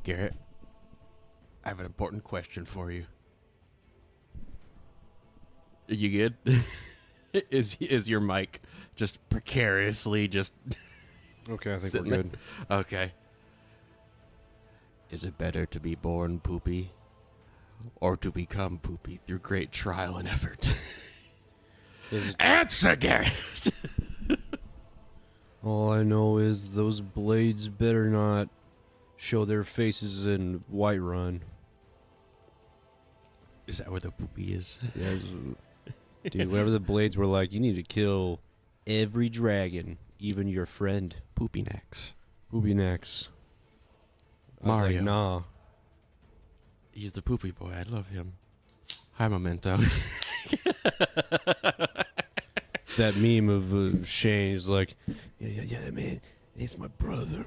Garrett, I have an important question for you. Are you good? Is your mic just precariously just Okay, I think sitting we're good. there? Okay. Is it better to be born poopy or to become poopy through great trial and effort? Answer, Garrett! All I know is those blades better not show their faces in Whiterun. Is that where the poopy is? Yes. Dude, whatever the blades were like, you need to kill every dragon, even your friend. Poopy necks. Poopy necks. I was Mario. like, nah. He's the poopy boy. I love him. Hi, Memento. That meme of Shane is like, yeah, man, it's my brother.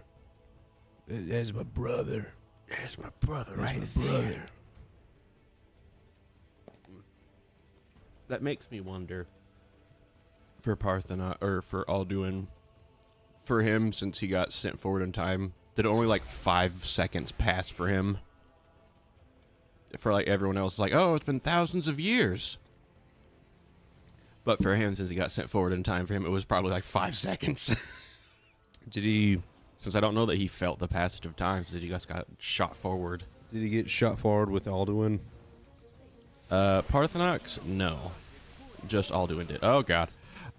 That's my brother. There's my brother That's right my there. brother. That makes me wonder for Parthenon, or for Alduin, for him, since he got sent forward in time, did only like 5 seconds pass for him? For like everyone else, like, oh, it's been thousands of years. But for him, since he got sent forward in time, for him, it was probably like 5 seconds. Did he Since I don't know that he felt the passage of time, since he just got shot forward. get shot forward with Alduin? Parthenox? No. Just Alduin did. Oh, God.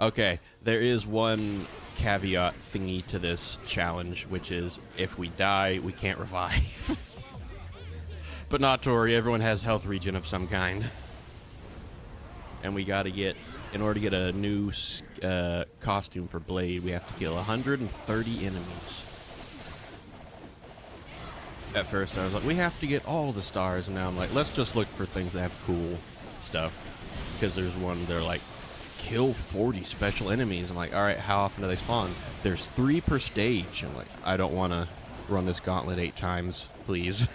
Okay, there is one caveat thingy to this challenge, which is if we die, we can't revive. But not to worry, everyone has health regen of some kind. And we gotta get, in order to get a new costume for Blade, we have to kill 130 enemies. At first I was like, we have to get all the stars, and now I'm like, let's just look for things that have cool stuff. Because there's one, they're like, kill 40 special enemies. I'm like, alright, how often do they spawn? There's 3 per stage. I'm like, I don't want to run this gauntlet 8 times, please.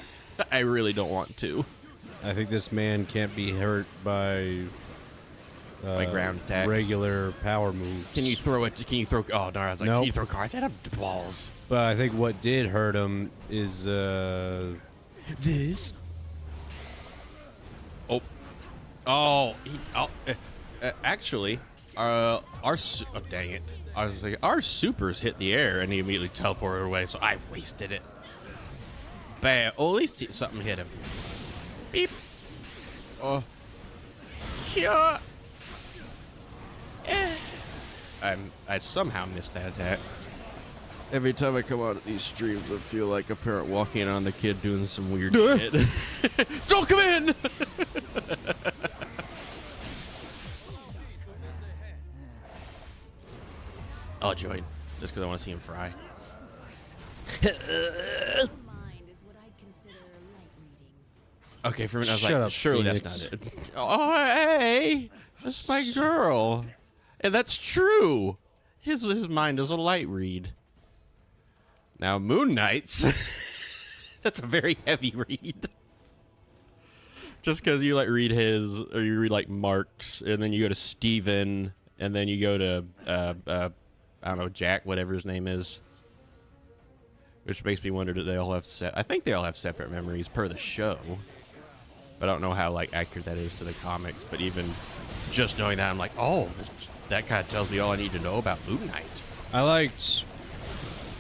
I really don't want to. I think this man can't be hurt by ground attacks. regular power moves. Can you throw it? Can you throw? Oh, no, I was like, Nope. can you throw cards at him? Balls. But I think what did hurt him is this. Oh, actually, oh, dang it. I was like, our supers hit the air and he immediately teleported away, so I wasted it. Bam. Oh, at least something hit him. Beep. Oh. Yeah. I somehow missed that attack. Every time I come out of these streams, I feel like a parent walking in on the kid doing some weird shit. Don't come in! I'll join, just because I want to see him fry. Okay, for a minute I was Shut like, up, surely Phoenix. that's not it. Oh, hey! That's my girl. And that's true. His mind is a light read. Now, Moon Knights, that's a very heavy read. Just because you like read his, or you read like Mark's, and then you go to Steven, and then you go to, I don't know, Jack, whatever his name is. Which makes me wonder, do they all have I think they all have separate memories per the show. But I don't know how like accurate that is to the comics. But even just knowing that, I'm like, oh, that kind of tells me all I need to know about Moon Knight.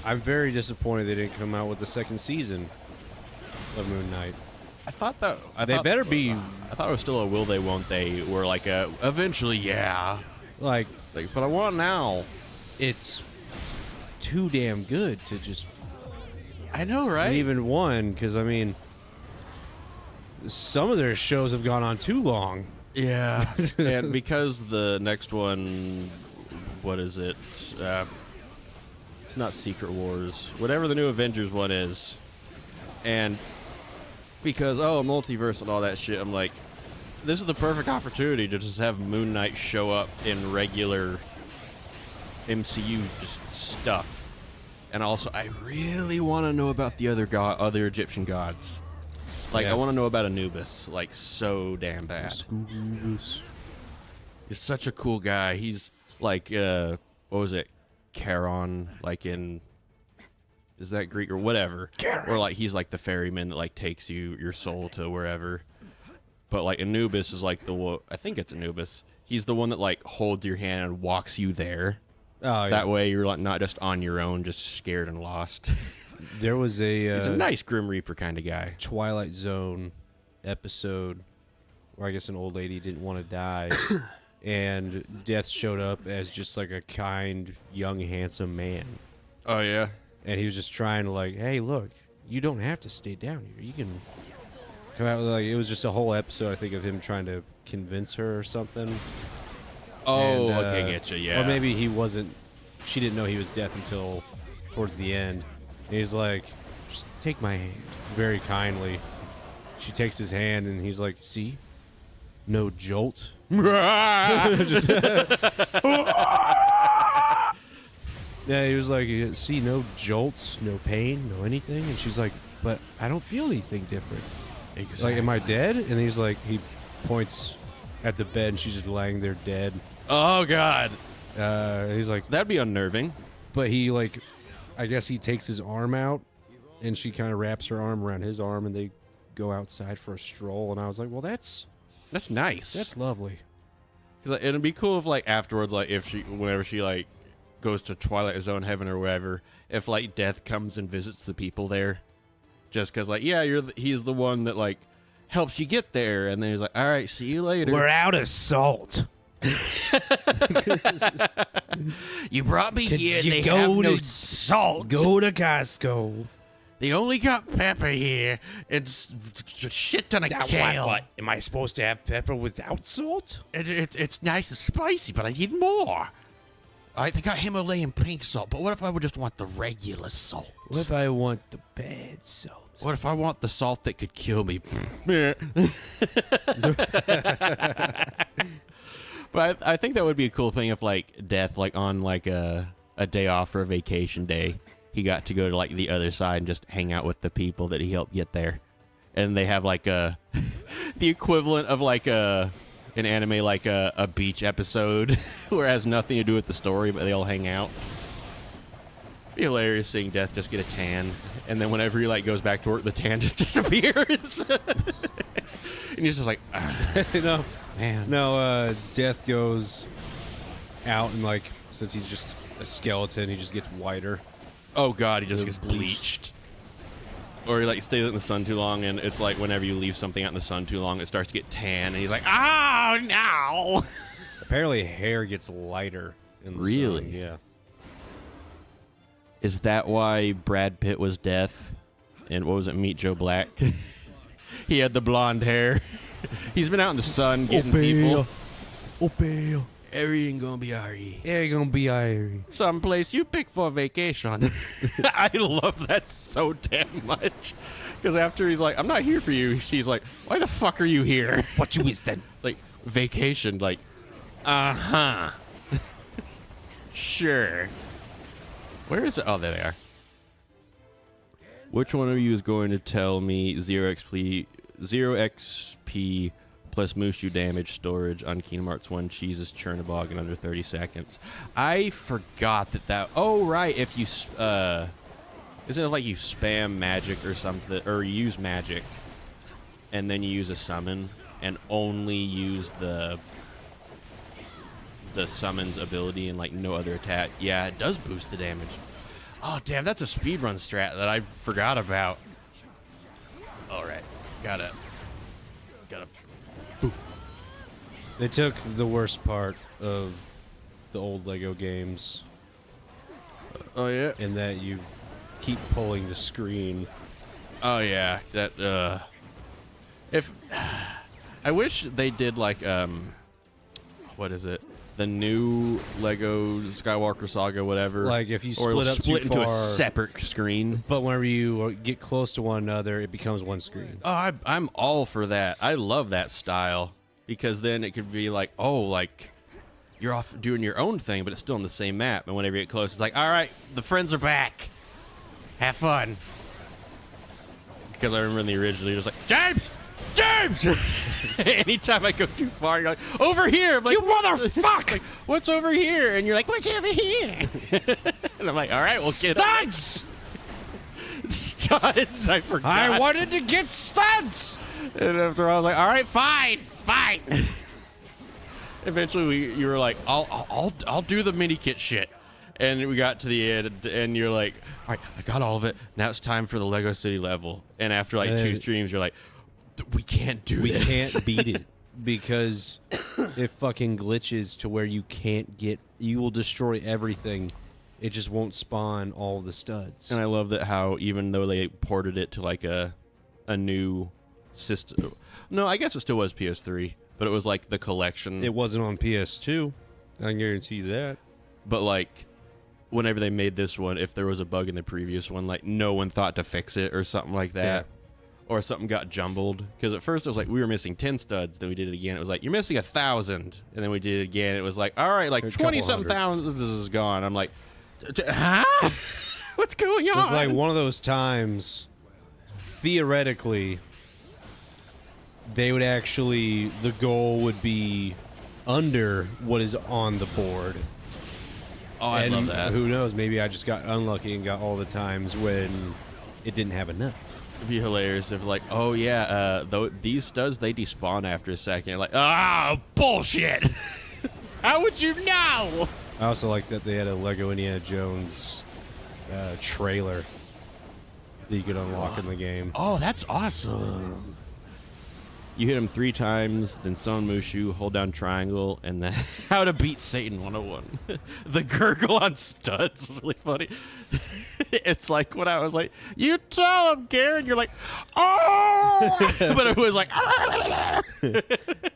I'm very disappointed they didn't come out with the second season of Moon Knight. I thought that better be. I thought it was still a will they, won't they, or like a eventually, yeah. Like, But I want now. it's too damn good to just. I know, right? And even one, because I mean, some of their shows have gone on too long. Yeah, and because the next one, what is it? It's not Secret Wars. Whatever the new Avengers one is. And because, multiverse and all that shit, I'm like, this is the perfect opportunity to just have Moon Knight show up in regular MCU just stuff. And also, I really want to know about the other Egyptian gods. Like, Yeah. I want to know about Anubis, like, so damn bad. Scooby-Doo's. He's such a cool guy. He's like, what was it? Charon, like in is that Greek or whatever? Garrett. Or like he's like the ferryman that like takes your soul to wherever. But like Anubis is like I think it's Anubis. He's the one that like holds your hand and walks you there. Oh, yeah. That way you're like not just on your own, just scared and lost. There was He's a nice Grim Reaper kind of guy. Twilight Zone episode where I guess an old lady didn't want to die, and Death showed up as just like a kind, young, handsome man. Oh yeah. And he was just trying to like, hey, look, you don't have to stay down here. You can come out with like, it was just a whole episode, I think, of him trying to convince her or something. Oh, And, okay, getcha, yeah. Or maybe she didn't know he was Death until towards the end. And he's like, just take my hand, very kindly. She takes his hand, and he's like, see? No jolt. Yeah, he was like, see, no jolts, no pain, no anything. And she's like, but I don't feel anything different. Exactly. Like, am I dead? And he's like, he points at the bed, and she's just laying there dead. Oh God. He's like, That'd be unnerving. but he like, I guess he takes his arm out, and she kind of wraps her arm around his arm, and they go outside for a stroll. And I was like, well, that's nice. that's lovely. 'Cause, like, it'd be cool if like afterwards, like whenever she like goes to Twilight Zone heaven or wherever, if like Death comes and visits the people there, just because like he's the one that like helps you get there, and then he's like, all right, see you later. We're out of salt. You brought me here. you They go have no to- salt. Go to Costco. They only got pepper here. It's a shit ton of kale. What? Am I supposed to have pepper without salt? It's nice and spicy, but I need more. All right, they got Himalayan pink salt, but what if I would just want the regular salt? What if I want the bad salt? What if I want the salt that could kill me? But I think that would be a cool thing if, like, Death, like, on, like, a day off or a vacation day, he got to go to, like, the other side and just hang out with the people that he helped get there. And they have, like, the equivalent of, like, an anime, like, a beach episode where it has nothing to do with the story, but they all hang out. It'd be hilarious seeing Death just get a tan, and then whenever he, like, goes back to work, the tan just disappears. And he's just like, No, man. no. Death goes out, and like, since he's just a skeleton, he just gets whiter. Oh god, he just gets Bleached. bleached. Or he like stays in the sun too long, and it's like whenever you leave something out in the sun too long, it starts to get tan, and he's like, oh no. Apparently, hair gets lighter in the sun. Really? Yeah. Is that why Brad Pitt was Death? And what was it, Meet Joe Black? He had the blonde hair. He's been out in the sun getting people. Opel. Everything gonna be alright. Yeah, you're gonna be Irie. Someplace you pick for vacation. I love that so damn much. Because after he's like, I'm not here for you, she's like, why the fuck are you here? What you is then? Like, vacation, like, uh-huh. Sure. Where is it? Oh, there they are. Which one of you is going to tell me 0 XP plus Mushu damage storage on Kingdom Hearts 1 cheeses Chernobog in under 30 seconds? I forgot that... Oh, right. If you... Isn't it like you spam magic or something? Or you use magic, and then you use a summon, and only use the summon's ability and, like, no other attack? Yeah, it does boost the damage. Oh, damn, that's a speedrun strat that I forgot about. All right. Gotta. They took the worst part of the old Lego games, Oh, yeah? in that you keep pulling the screen. Oh, yeah. That, If... I wish they did, like, what is it? The new Lego Skywalker Saga, whatever. Like, if you or it'll split up too split into a far- separate screen. But whenever you get close to one another, it becomes one screen. Oh, I'm all for that. I love that style, because then it could be like, oh, like, you're off doing your own thing, but it's still on the same map. And whenever you get close, it's like, all right, the friends are back. Have fun. Because I remember in the original, you're just like, James! James! Anytime I go too far, you're like, over here! I'm like, you motherfucker! Like, what's over here? And you're like, what's over here? And I'm like, all right, we'll get Studs! Studs. I forgot. I wanted to get studs. And after I was like, all right, fine. Eventually, you were like, I'll do the mini kit shit. And we got to the end, and you're like, all right, I got all of it. Now it's time for the Lego City level. And after like 2 streams, you're like, we can't do this. We can't beat it because it fucking glitches to where you will destroy everything. It just won't spawn all the studs. And I love that how even though they ported it to like a new system. No, I guess it still was PS3, but it was like the collection. It wasn't on PS2. I can guarantee you that. But like, whenever they made this one, if there was a bug in the previous one, like no one thought to fix it or something like that. Yeah. Or something got jumbled. Because at first it was like, we were missing 10 studs. Then we did it again. It was like, you're missing 1,000. And then we did it again. It was like, all right, like 20-something thousand is gone. I'm like, huh? What's going on? It's like one of those times, theoretically, they would actually, the goal would be under what is on the board. Oh, I love that. Who knows? Maybe I just got unlucky and got all the times when it didn't have enough. It'd be hilarious if like, oh yeah, these studs, they despawn after a second. You're like, oh, bullshit. How would you know? I also like that they had a Lego Indiana Jones trailer that you could unlock in the game. Oh, that's awesome. You hit him 3 times, then summon Mushu, hold down triangle, and then how to beat Satan 101. The gurgle on studs was really funny. It's like when I was like, you tell him, Garrett. You're like, oh! But it was like, I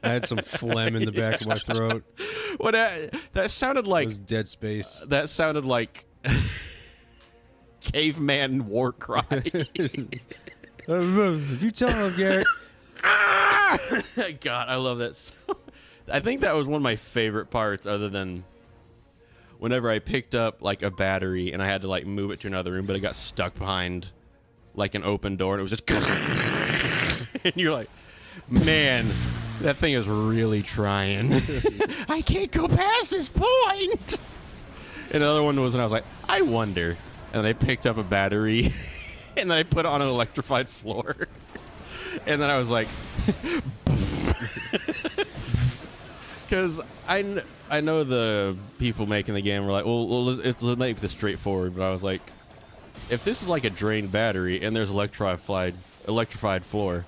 had some phlegm in the back of my throat. That sounded like... It was Dead Space. That sounded like caveman war cry. You tell him, Garrett. God, I love that. I think that was one of my favorite parts, other than whenever I picked up like a battery and I had to like move it to another room, but it got stuck behind like an open door and it was just and you're like, man, that thing is really trying. I can't go past this point. And another one was when I was like, I wonder. And then I picked up a battery and then I put it on an electrified floor. And then I was like, because I know the people making the game were like, well let's make this straightforward. But I was like, if this is like a drained battery and there's electrified floor,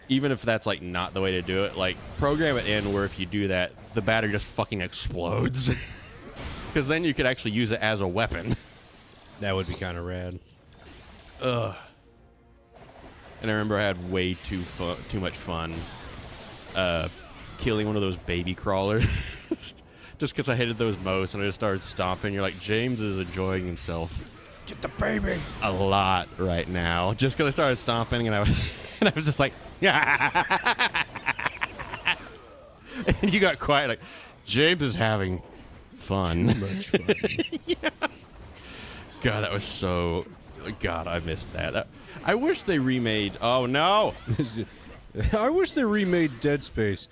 even if that's like not the way to do it, like program it in where if you do that, the battery just fucking explodes. Because then you could actually use it as a weapon. That would be kind of rad. Ugh. And I remember I had way too much fun killing one of those baby crawlers. Just because I hated those most, and I just started stomping. You're like, James is enjoying himself. Get the baby. A lot right now. Just because I started stomping, and I was just like, yeah. And you got quiet, like, James is having fun. Much fun. Yeah. God, that was so... God, I missed that. I wish they remade... Oh, no! I wish they remade Dead Space.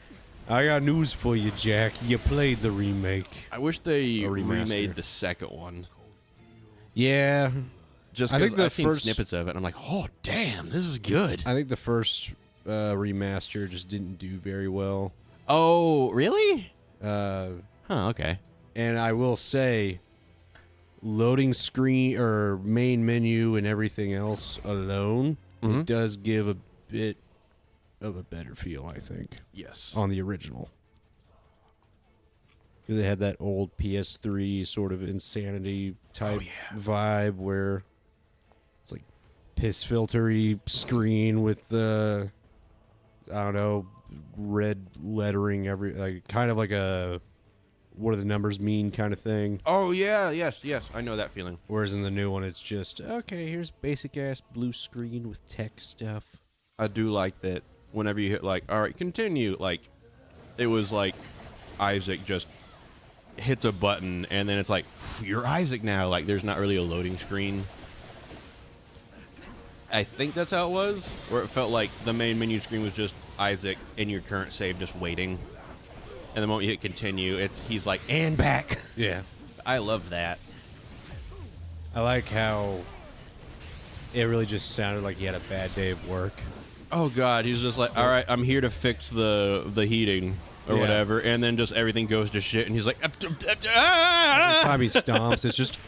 I got news for you, Jack. You played the remake. I wish they remade the second one. Yeah. Just because I've seen snippets of it, and I'm like, oh, damn, this is good. I think the first remaster just didn't do very well. Oh, really? Okay. And I will say... loading screen or main menu and everything else alone, it does give a bit of a better feel, I think. Yes. On the original. Because it had that old PS3 sort of insanity type vibe where it's like piss filtery screen with the, I don't know, red lettering like kind of like a what do the numbers mean kind of thing. Oh, yeah, yes, I know that feeling. Whereas in the new one, it's just, okay, here's basic-ass blue screen with tech stuff. I do like that whenever you hit, like, all right, continue, like, it was like Isaac just hits a button, and then it's like, you're Isaac now. Like, there's not really a loading screen. I think that's how it was, where it felt like the main menu screen was just Isaac in your current save just waiting. And the moment you hit continue, he's like, and back. Yeah. I love that. I like how It really just sounded like he had a bad day of work. Oh God, he's just like, all right, I'm here to fix the heating or Yeah. whatever, and then just everything goes to shit, and he's like, Every time he stomps, it's just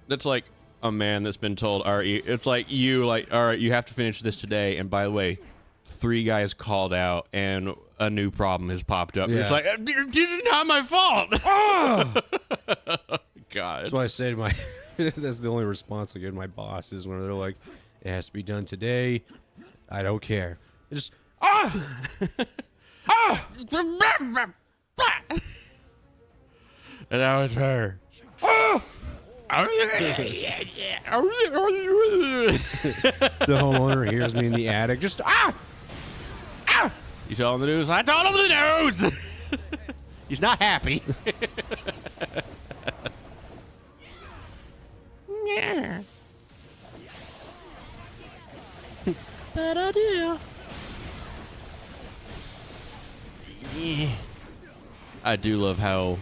that's like a man that's been told, all right, it's like you, like, all right, you have to finish this today, and by the way, 3 guys called out, and a new problem has popped up. Yeah. It's like, this is not my fault. God. That's why I say to my. That's the only response I give to my boss is when they're like, "It has to be done today." I don't care. It just And now it's her. the homeowner hears me in the attic. Just You tell him the news. I told him the news. He's not happy. Yeah. Bad idea. Yeah. I do love how,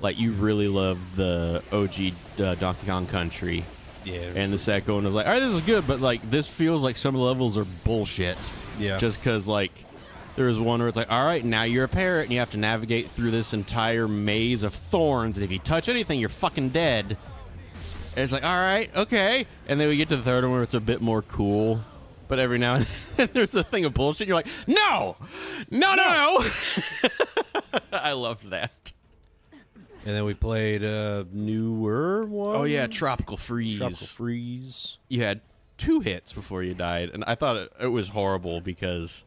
like, you really love the OG Donkey Kong Country. yeah, And the second one was like, all right, this is good, but, like, this feels like some of the levels are bullshit. yeah. Just because, like, there was one where it's like, all right, now you're a parrot, and you have to navigate through this entire maze of thorns, and if you touch anything, you're fucking dead. And it's like, all right, okay. And then we get to the third one where it's a bit more cool. But every now and then there's a thing of bullshit. You're like, no! No! I loved that. And then we played a newer one. Oh, yeah, Tropical Freeze. Tropical Freeze. You had 2 hits before you died. And I thought it was horrible because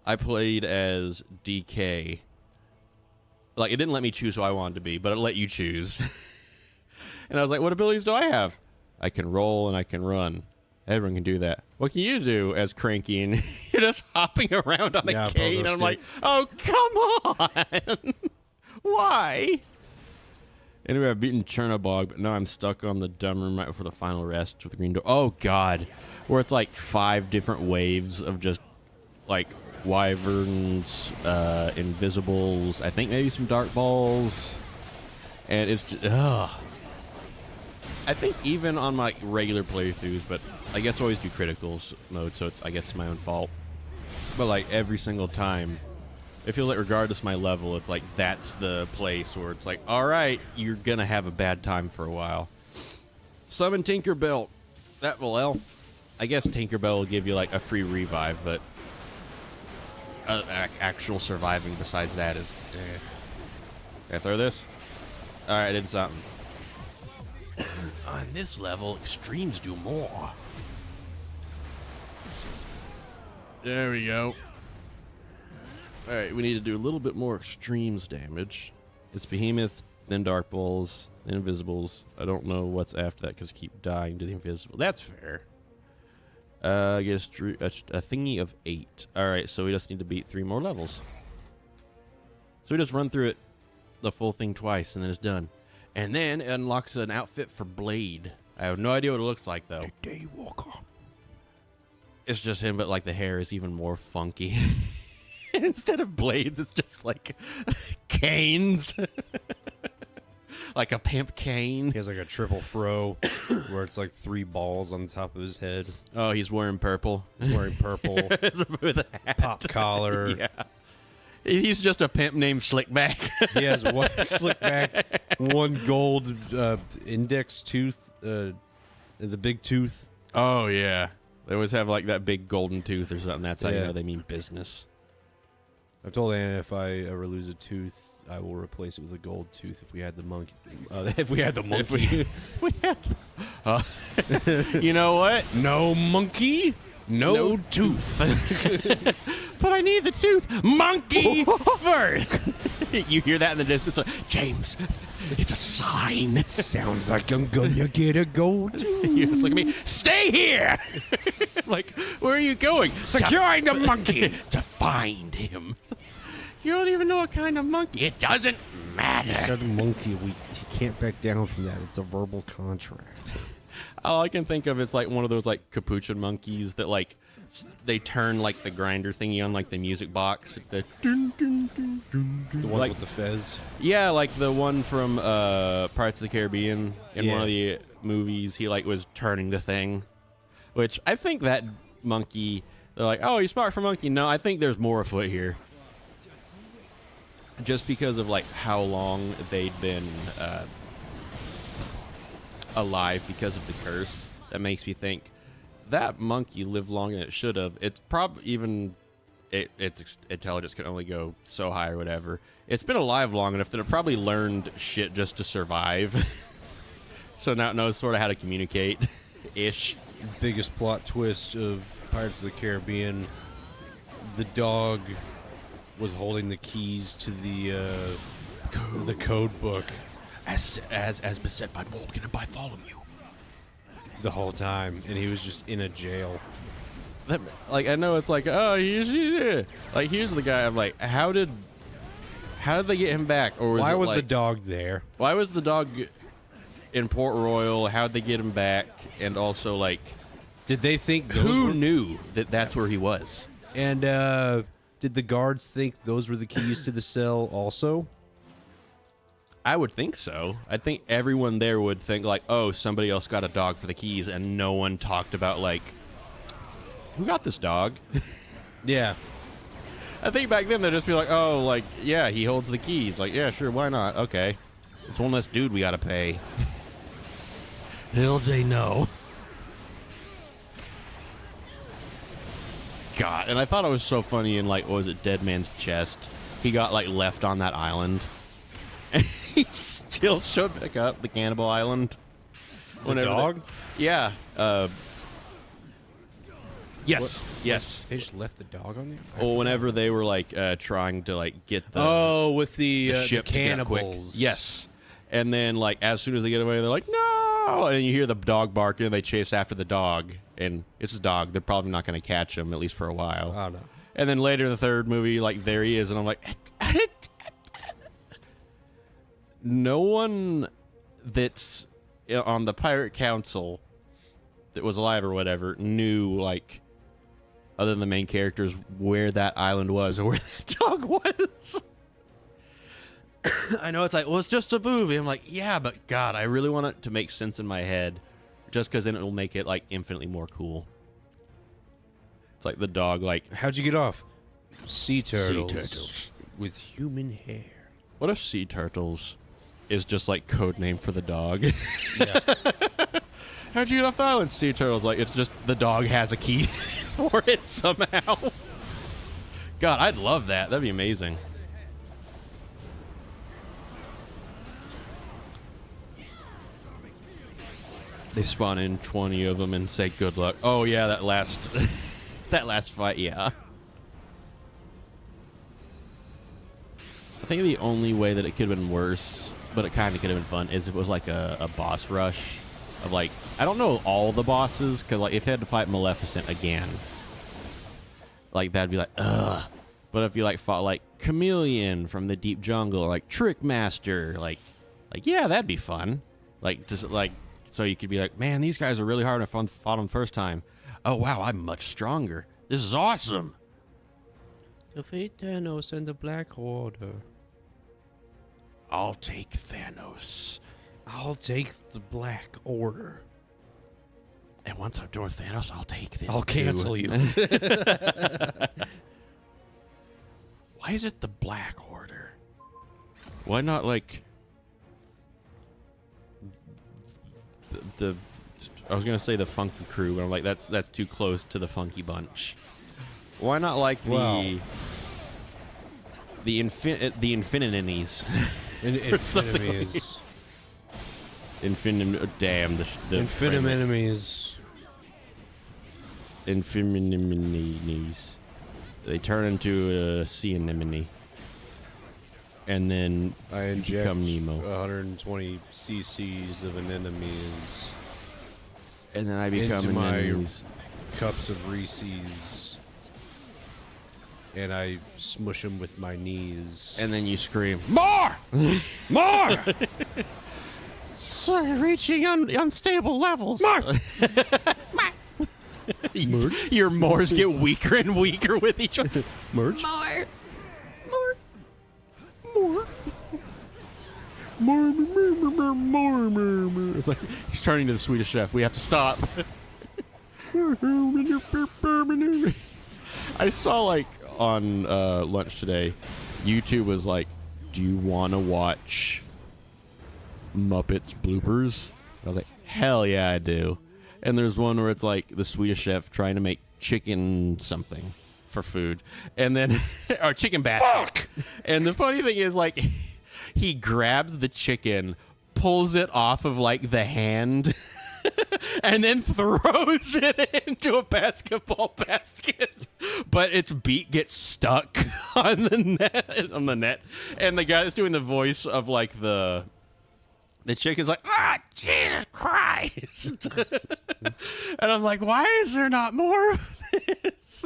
I played as DK. Like, it didn't let me choose who I wanted to be, but it let you choose. And I was like, what abilities do I have? I can roll and I can run. Everyone can do that. What can you do as Cranky? And you're just hopping around on a cane. And I'm like, oh, come on. Why? Anyway, I've beaten Chernobog, but now I'm stuck on the dumb room right before the final rest with the green door. Oh, God. Where it's like 5 different waves of just, like, wyverns, invisibles, I think maybe some dark balls. And it's just, ugh. I think even on my regular playthroughs, but I guess I always do criticals mode, so I guess it's my own fault. But like every single time, it feels like regardless of my level, it's like that's the place where it's like, all right, you're gonna have a bad time for a while. Summon Tinkerbell. That will help. I guess Tinkerbell will give you like a free revive, but actual surviving besides that is. Can I throw this? All right, I did something. On this level, extremes do more. There we go. Alright, we need to do a little bit more extremes damage. It's Behemoth, then Dark Balls, then Invisibles. I don't know what's after that because I keep dying to the Invisible. That's fair. Get a thingy of 8. Alright, so we just need to beat 3 more levels. So we just run through it, the full thing twice, and then it's done. And then it unlocks an outfit for Blade. I have no idea what it looks like, though. Daywalker. It's just him, but, like, the hair is even more funky. Instead of blades, it's just, like, canes. Like a pimp cane. He has like a triple throw where it's like 3 balls on the top of his head. Oh, he's wearing purple. He's wearing purple. With a hat. Pop collar. Yeah. He's just a pimp named Slickback. He has 1 slick back, 1 gold index tooth, the big tooth. Oh, yeah. They always have, like, that big golden tooth or something. That's how you Yeah. know they mean business. I've told Anna if I ever lose a tooth, I will replace it with a gold tooth if we had the monkey. If we had the monkey. If we had... you know what? No monkey, no tooth. But I need the tooth. Monkey first. You hear that in the distance? Like, James, it's a sign. Sounds like I'm gonna get a gold tooth. You just look at me. Stay here. Like, where are you going? Securing the monkey. To find him. You don't even know what kind of monkey. It doesn't matter. He said the monkey. He can't back down from that. It's a verbal contract. All I can think of is like one of those like capuchin monkeys that like they turn like the grinder thingy on like the music box. The dun, dun, dun, dun, dun. The ones Like, with the fez. yeah, like the one from Pirates of the Caribbean in one of the movies. He like was turning the thing, which I think that monkey. They're like, oh, he's smart for monkey. No, I think there's more afoot here. Just because of like how long they'd been alive because of the curse, that makes me think that monkey lived longer than it should have. It's probably even its intelligence can only go so high or whatever. It's been alive long enough that it probably learned shit just to survive. So now it knows sort of how to communicate, ish. Biggest plot twist of Pirates of the Caribbean: the dog was holding the keys to the code book As beset by Morgan and Bartholomew. the whole time, and he was just in a jail. Like, I know it's like, oh, like here's the guy. I'm like, how did they get him back? Or Why was like, the dog there? Why was the dog in Port Royal? How'd they get him back? And also, like, Did they think those who were, knew that that's where he was? and did the guards think those were the keys to the cell also? I would think so. I think everyone there would think like, oh, somebody else got a dog for the keys, and no one talked about like, who got this dog? Yeah. I think back then they'd just be like, oh, like, yeah, he holds the keys. Like, yeah, sure, why not? Okay. It's one less dude we gotta pay. Little they know. God, and I thought it was so funny in, like, what was it, Dead Man's Chest? He got, like, left on that island. And he still showed back up, the Cannibal Island. The dog? Yeah. Yes. Yes. They just left the dog on there? Well, whenever they were, like, trying to, like, get the... with the ship to get quick. cannibals. Yes. And then, like, as soon as they get away, they're like, no! And you hear the dog barking, and they chase after the dog. And it's a dog. They're probably not going to catch him, at least for a while. Oh, no. And then later in the third movie, like, there he is, and I'm like... No one that's on the Pirate Council that was alive or whatever knew, like, other than the main characters, where that island was or where that dog was. I know it's like, well, it's just a movie. I'm like, yeah, but God, I really want it to make sense in my head, just because then it'll make it like infinitely more cool. It's like the dog, like, How'd you get off? Sea turtles. Sea turtles. With human hair. what if sea turtles is just like code name for the dog? Yeah. How'd you get off the island? Sea turtles, like, it's just the dog has a key for it somehow. God, I'd love that. That'd be amazing. They spawn in 20 of them and say good luck. Oh yeah, that last that last fight, yeah. I think the only way that it could have been worse, but it kind of could have been fun, is if it was like a boss rush of like, I don't know all the bosses, because like if you had to fight Maleficent again, like that'd be like, ugh. But if you like fought like Chameleon from the Deep Jungle, or like Trickmaster, like yeah, that'd be fun. Like just like, so you could be like, man, these guys are really hard. I fought them first time. Oh wow, I'm much stronger. This is awesome. Defeat Thanos and the Black Order. I'll take Thanos. I'll take the Black Order. And once I'm done with Thanos, I'll take them. I'll cancel you. Why is it the Black Order? Why not like the I was gonna say the Funky Crew, but I'm like that's too close to the Funky Bunch. Why not like the Infinities? Infinities. Damn the Infinities. Infinities. They turn into a sea anemone, and then I inject become Nemo. 120 cc's of anemones And then I become into my anemones. cups of Reese's, and I smush them with my knees. And then you scream, more! More! reaching unstable levels. Your mores get weaker and weaker with each other. Merge? More. It's like he's turning to the Swedish Chef. We have to stop. I saw like on lunch today, YouTube was like, "Do you want to watch Muppets bloopers?" I was like, "Hell yeah, I do." And there's one where it's like the Swedish Chef trying to make chicken something for food, and then or chicken basket. Fuck! And the funny thing is, like, he grabs the chicken, pulls it off of like the hand, and then throws it into a basketball basket. But its beak gets stuck on the net, and the guy that's doing the voice of like the chicken's like, Jesus Christ. And I'm like, why is there not more of this?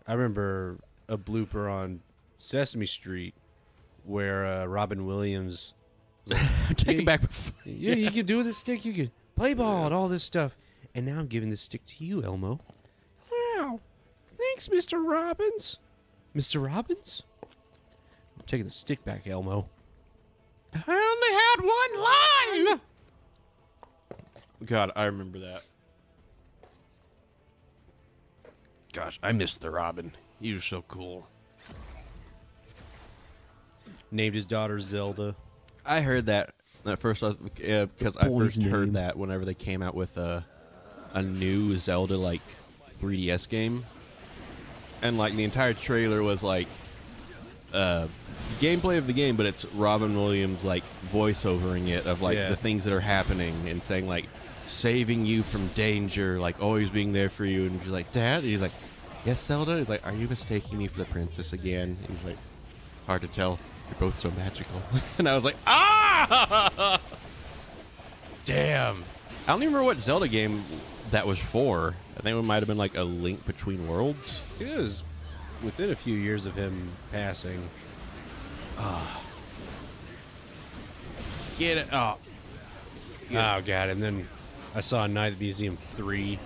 I remember a blooper on Sesame Street where Robin Williams was like, Take it back. yeah, you can do with this stick, you can play ball and all this stuff. And now I'm giving this stick to you, Elmo. Wow. Thanks, Mr. Robbins. Mr. Robbins? I'm taking the stick back, Elmo. I only had one line. God, I remember that. Gosh, I missed the Robin. He was so cool. Named his daughter Zelda. I heard that at first because I first heard that whenever they came out with a new Zelda like 3DS game, and like the entire trailer was like gameplay of the game, but it's Robin Williams like voiceovering it of like the things that are happening and saying like saving you from danger, like always being there for you. And she's like, Dad? And he's like, yes, Zelda? He's like, are you mistaking me for the princess again? And he's like, hard to tell. You're both so magical. And I was like, ah! Damn. I don't even remember what Zelda game that was for. I think it might have been like a Link Between Worlds. It was within a few years of him passing. Get it. Oh. Oh, God. And then I saw Night at the Museum 3.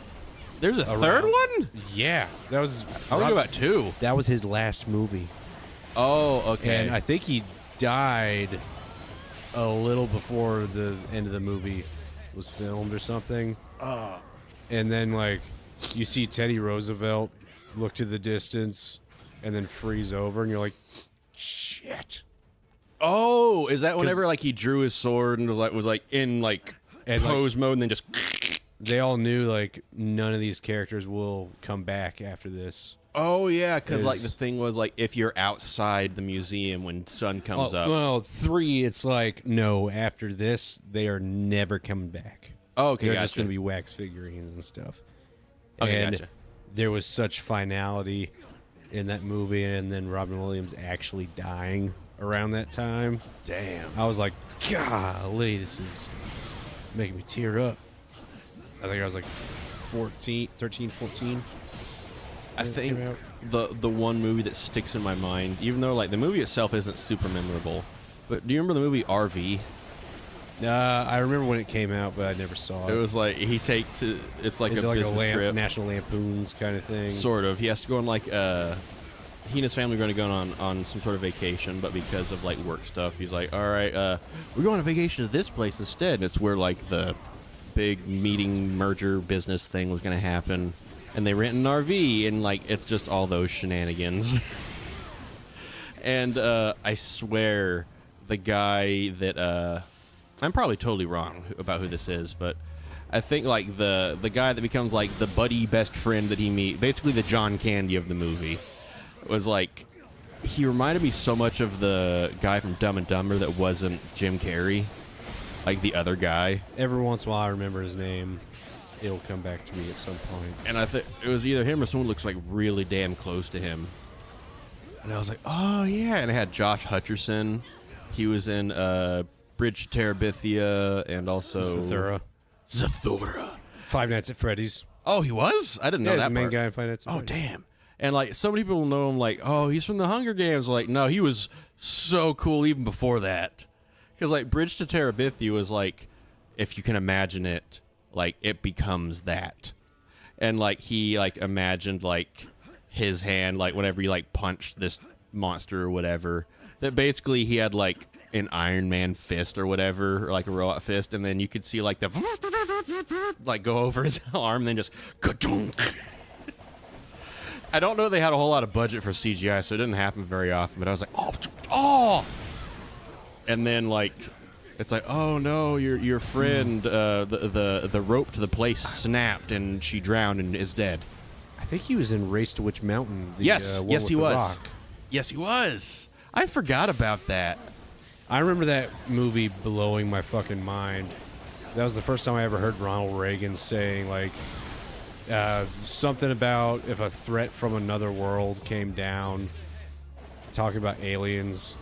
There's a third one? Yeah. That was... I was about 2. That was his last movie. Oh, okay. And I think he died a little before the end of the movie was filmed or something. And then, like, you see Teddy Roosevelt look to the distance and then freeze over, and you're like, shit. Oh, is that whenever like he drew his sword and was like in like pose mode and then just they all knew like none of these characters will come back after this. Oh yeah, because like the thing was like if you're outside the museum when sun comes up. Well, 3 it's like no, after this they are never coming back. Oh, okay, they're gotcha. just going to be wax figurines and stuff. Okay, and gotcha. There was such finality in that movie, and then Robin Williams actually dying around that time. Damn. I was like, golly, this is making me tear up. I think I was like 13, 14. I think the one movie that sticks in my mind, even though like the movie itself isn't super memorable, but do you remember the movie RV? I remember when it came out, but I never saw it. It was like he takes it. It's like Is a it like business trip, National Lampoon's kind of thing. sort of. He has to go on like he and his family are going to go on some sort of vacation, but because of like work stuff, he's like, all right, we're going on vacation to this place instead. And it's where like the big meeting merger business thing was going to happen, and they rent an RV, and like it's just all those shenanigans. And I swear the guy that I'm probably totally wrong about who this is, but I think like the guy that becomes like the buddy best friend that he meets, basically the John Candy of the movie, was like, he reminded me so much of the guy from Dumb and Dumber that wasn't Jim Carrey, like the other guy. Every once in a while I remember his name. It'll come back to me at some point. And I think it was either him or someone who looks like really damn close to him. And I was like, oh yeah. And it had Josh Hutcherson. He was in Bridge to Terabithia and also Zathura. Five Nights at Freddy's. Oh, he was? I didn't know He's that the main part. guy in Five Nights at Freddy's. Damn. And like so many people know him like, oh, he's from the Hunger Games. Like, no, he was so cool even before that. Because like Bridge to Terabithia was like if you can imagine it, like it becomes that. And like he like imagined like his hand, like whenever he like punched this monster or whatever, that basically he had like an Iron Man fist or whatever, or like a robot fist, and then you could see like the like go over his arm and then just ka-dunk. I don't know they had a whole lot of budget for CGI, so it didn't happen very often, but I was like, oh! And then like it's like, oh no, your friend, the rope to the place snapped and she drowned and is dead. I think he was in Race to Witch Mountain. Yes, one yes with he the was. Rock. Yes he was. I forgot about that. I remember that movie blowing my fucking mind. That was the first time I ever heard Ronald Reagan saying like something about if a threat from another world came down, talking about aliens,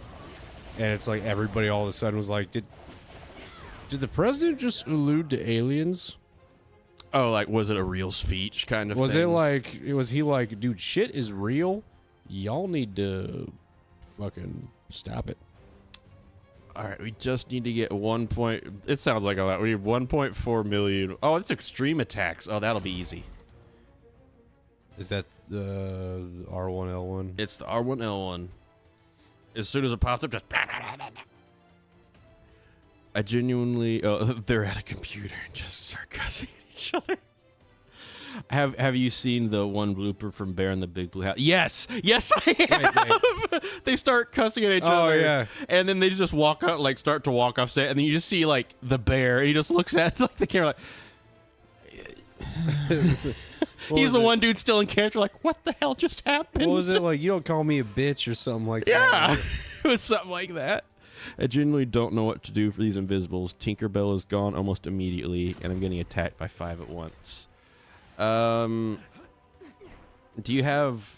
and it's like everybody all of a sudden was like, did the president just allude to aliens? Oh, like was it a real speech kind of Was thing? it like, was he like, dude, shit is real? Y'all need to fucking stop it. All right, we just need to get 1 point. It sounds like a lot. We need 1.4 million. Oh, it's extreme attacks. Oh, that'll be easy. Is that the R1L1? It's the R1L1. As soon as it pops up, just. I genuinely. Oh, they're at a computer and just start cussing at each other. Have you seen the one blooper from Bear in the Big Blue House? Yes, I have. Wait. They start cussing at each other. Oh yeah, and then they just walk out, like start to walk off set, and then you just see like the bear, and he just looks at like the camera, like he's the one dude still in character, like what the hell just happened? What was it like? You don't call me a bitch or something like that. Yeah, it was something like that. I genuinely don't know what to do for these invisibles. Tinkerbell is gone almost immediately, and I'm getting attacked by 5 at once. Do you have...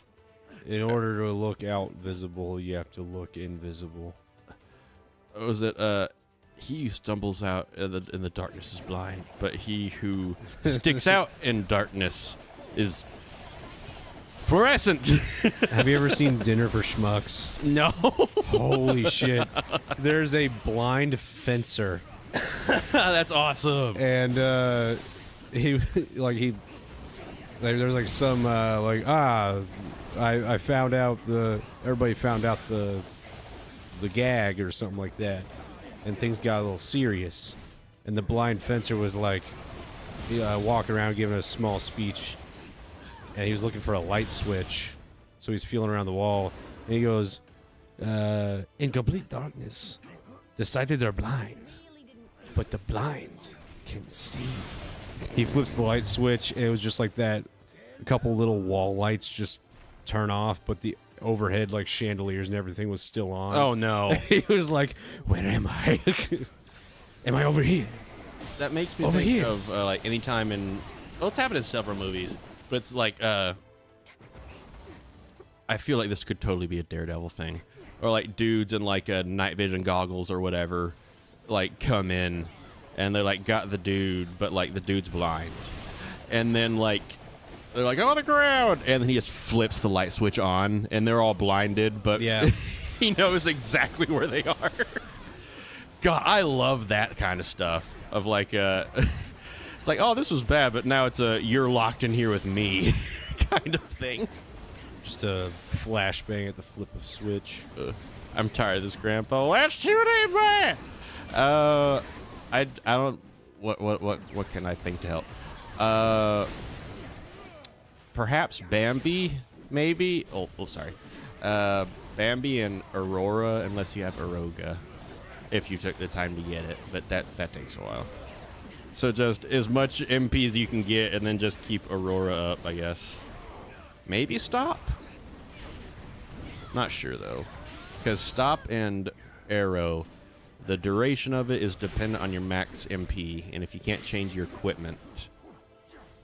In order to look out visible, you have to look invisible. Was it, he who stumbles out in the darkness is blind, but he who sticks out in darkness is fluorescent. Have you ever seen Dinner for Schmucks? No. Holy shit. There's a blind fencer. That's awesome. And, there's like some I found out everybody found out the gag or something like that, and things got a little serious, and the blind fencer was like walking around giving a small speech, and he was looking for a light switch, so he's feeling around the wall, and he goes, in complete darkness the sighted are blind, but the blind can see. He flips the light switch, and it was just like that. A couple little wall lights just turn off, but the overhead like chandeliers and everything was still on. Oh no. He was like, where am I? Am I over here? That makes me Over think here. of like any time in... Well, it's happened in several movies, but it's like... I feel like this could totally be a Daredevil thing. Or like dudes in like night vision goggles or whatever like come in and they're like got the dude, but like the dude's blind. And then like they're like on the ground, and then he just flips the light switch on, and they're all blinded, but Yeah. he knows exactly where they are. God, I love that kind of stuff. Of like, it's like, oh, this was bad, but now it's a you're locked in here with me kind of thing. Just a flashbang at the flip of switch. I'm tired of this, Grandpa. Let's shoot him, man. I don't. What can I think to help? Perhaps Bambi, maybe. Oh, sorry. Bambi and Aurora, unless you have Aroga, if you took the time to get it. But that takes a while. So just as much MP as you can get, and then just keep Aurora up, I guess. Maybe Stop. Not sure though, because Stop and Arrow, the duration of it is dependent on your max MP, and if you can't change your equipment,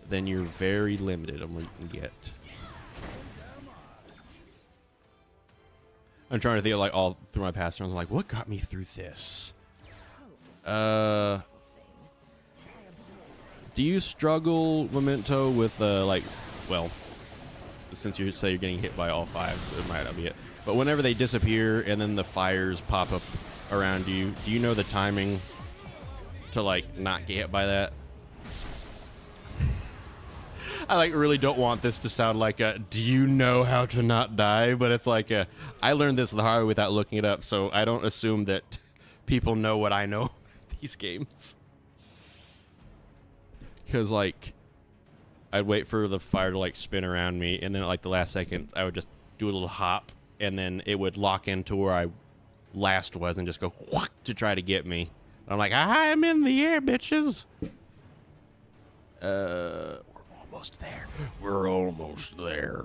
then you're very limited on what you can get. I'm trying to think of like all through my past runs, like what got me through this? Do you struggle, Memento, with like, well, since you say you're getting hit by all 5, it might not be it. But whenever they disappear and then the fires pop up around you, do you know the timing to like not get hit by that. I like really don't want this to sound like a do you know how to not die, but it's like a I learned this the hard way without looking it up, so I don't assume that people know what I know these games. Because like I'd wait for the fire to like spin around me, and then at like the last second I would just do a little hop, and then it would lock into where I last was and just go whack to try to get me. And I'm like, I'm in the air, bitches. We're almost there. We're almost there.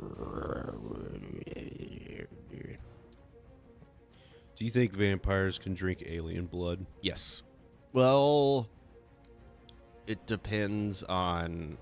Do you think vampires can drink alien blood? Yes. Well, it depends on.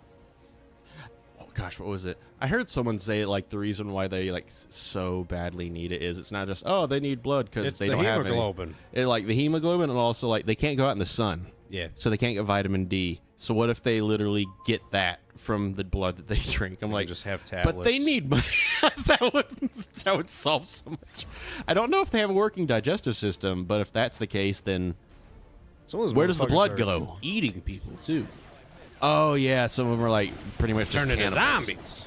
Oh gosh, what was it? I heard someone say like the reason why they like so badly need it is it's not just they need blood because they don't have any. Hemoglobin. It like the hemoglobin, and also like they can't go out in the sun. Yeah. So they can't get vitamin D. So what if they literally get that from the blood that they drink? I'm like, just have tablets. But they need that would solve so much. I don't know if they have a working digestive system, but if that's the case, then where does the blood go? Eating people too. Oh yeah, some of them are like pretty much turn into just zombies.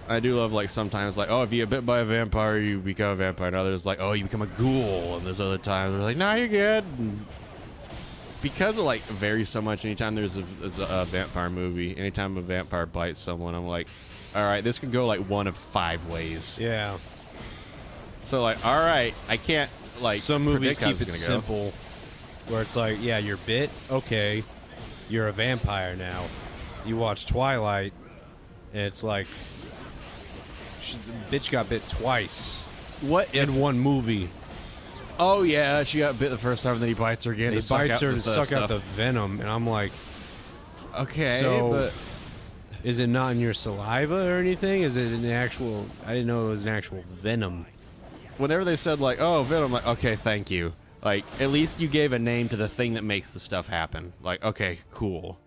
I do love like sometimes like if you get bit by a vampire, you become a vampire. And others like you become a ghoul, and there's other times they're like, nah, you're good. And because it like varies so much. Anytime there's a vampire movie, anytime a vampire bites someone, I'm like, all right, this could go like one of 5 ways. Yeah. So like, all right, I can't like. Some movies predict how keep it's it gonna go. simple, where it's like, yeah, you're bit. Okay, you're a vampire now. You watch Twilight, and it's like, bitch got bit twice. What in one movie? Oh yeah, she got bit the first time, and then he bites her again. He bites her to suck out the venom, and I'm like, okay, so but is it not in your saliva or anything? Is it an actual? I didn't know it was an actual venom. whenever they said like, oh, venom, I'm like, okay, thank you. Like, at least you gave a name to the thing that makes the stuff happen. Like, okay, cool.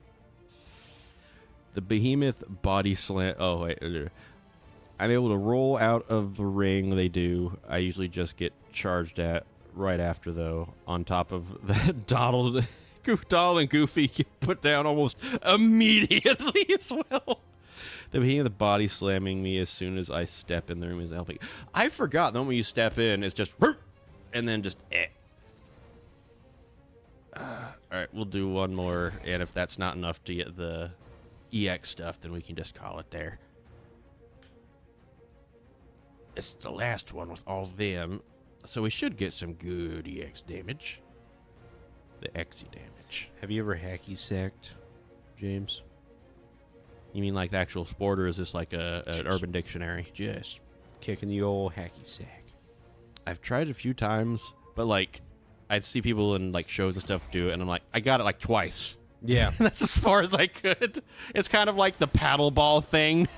The behemoth body slam. Oh wait, I'm able to roll out of the ring. They do. I usually just get charged at right after though. On top of that, Donald and Goofy get put down almost immediately as well. The behemoth body slamming me as soon as I step in the room is helping. I forgot the moment you step in, it's just and then just all right, we'll do one more, and if that's not enough to get the EX stuff, then we can just call it there. It's the last one with all them, so we should get some good EX damage. The XE damage. Have you ever hacky sacked, James? You mean like the actual sport, or is this like an Urban Dictionary? Just kicking the old hacky sack. I've tried it a few times, but like I'd see people in like shows and stuff do it, and I'm like, I got it like twice. Yeah. That's as far as I could. It's kind of like the paddle ball thing,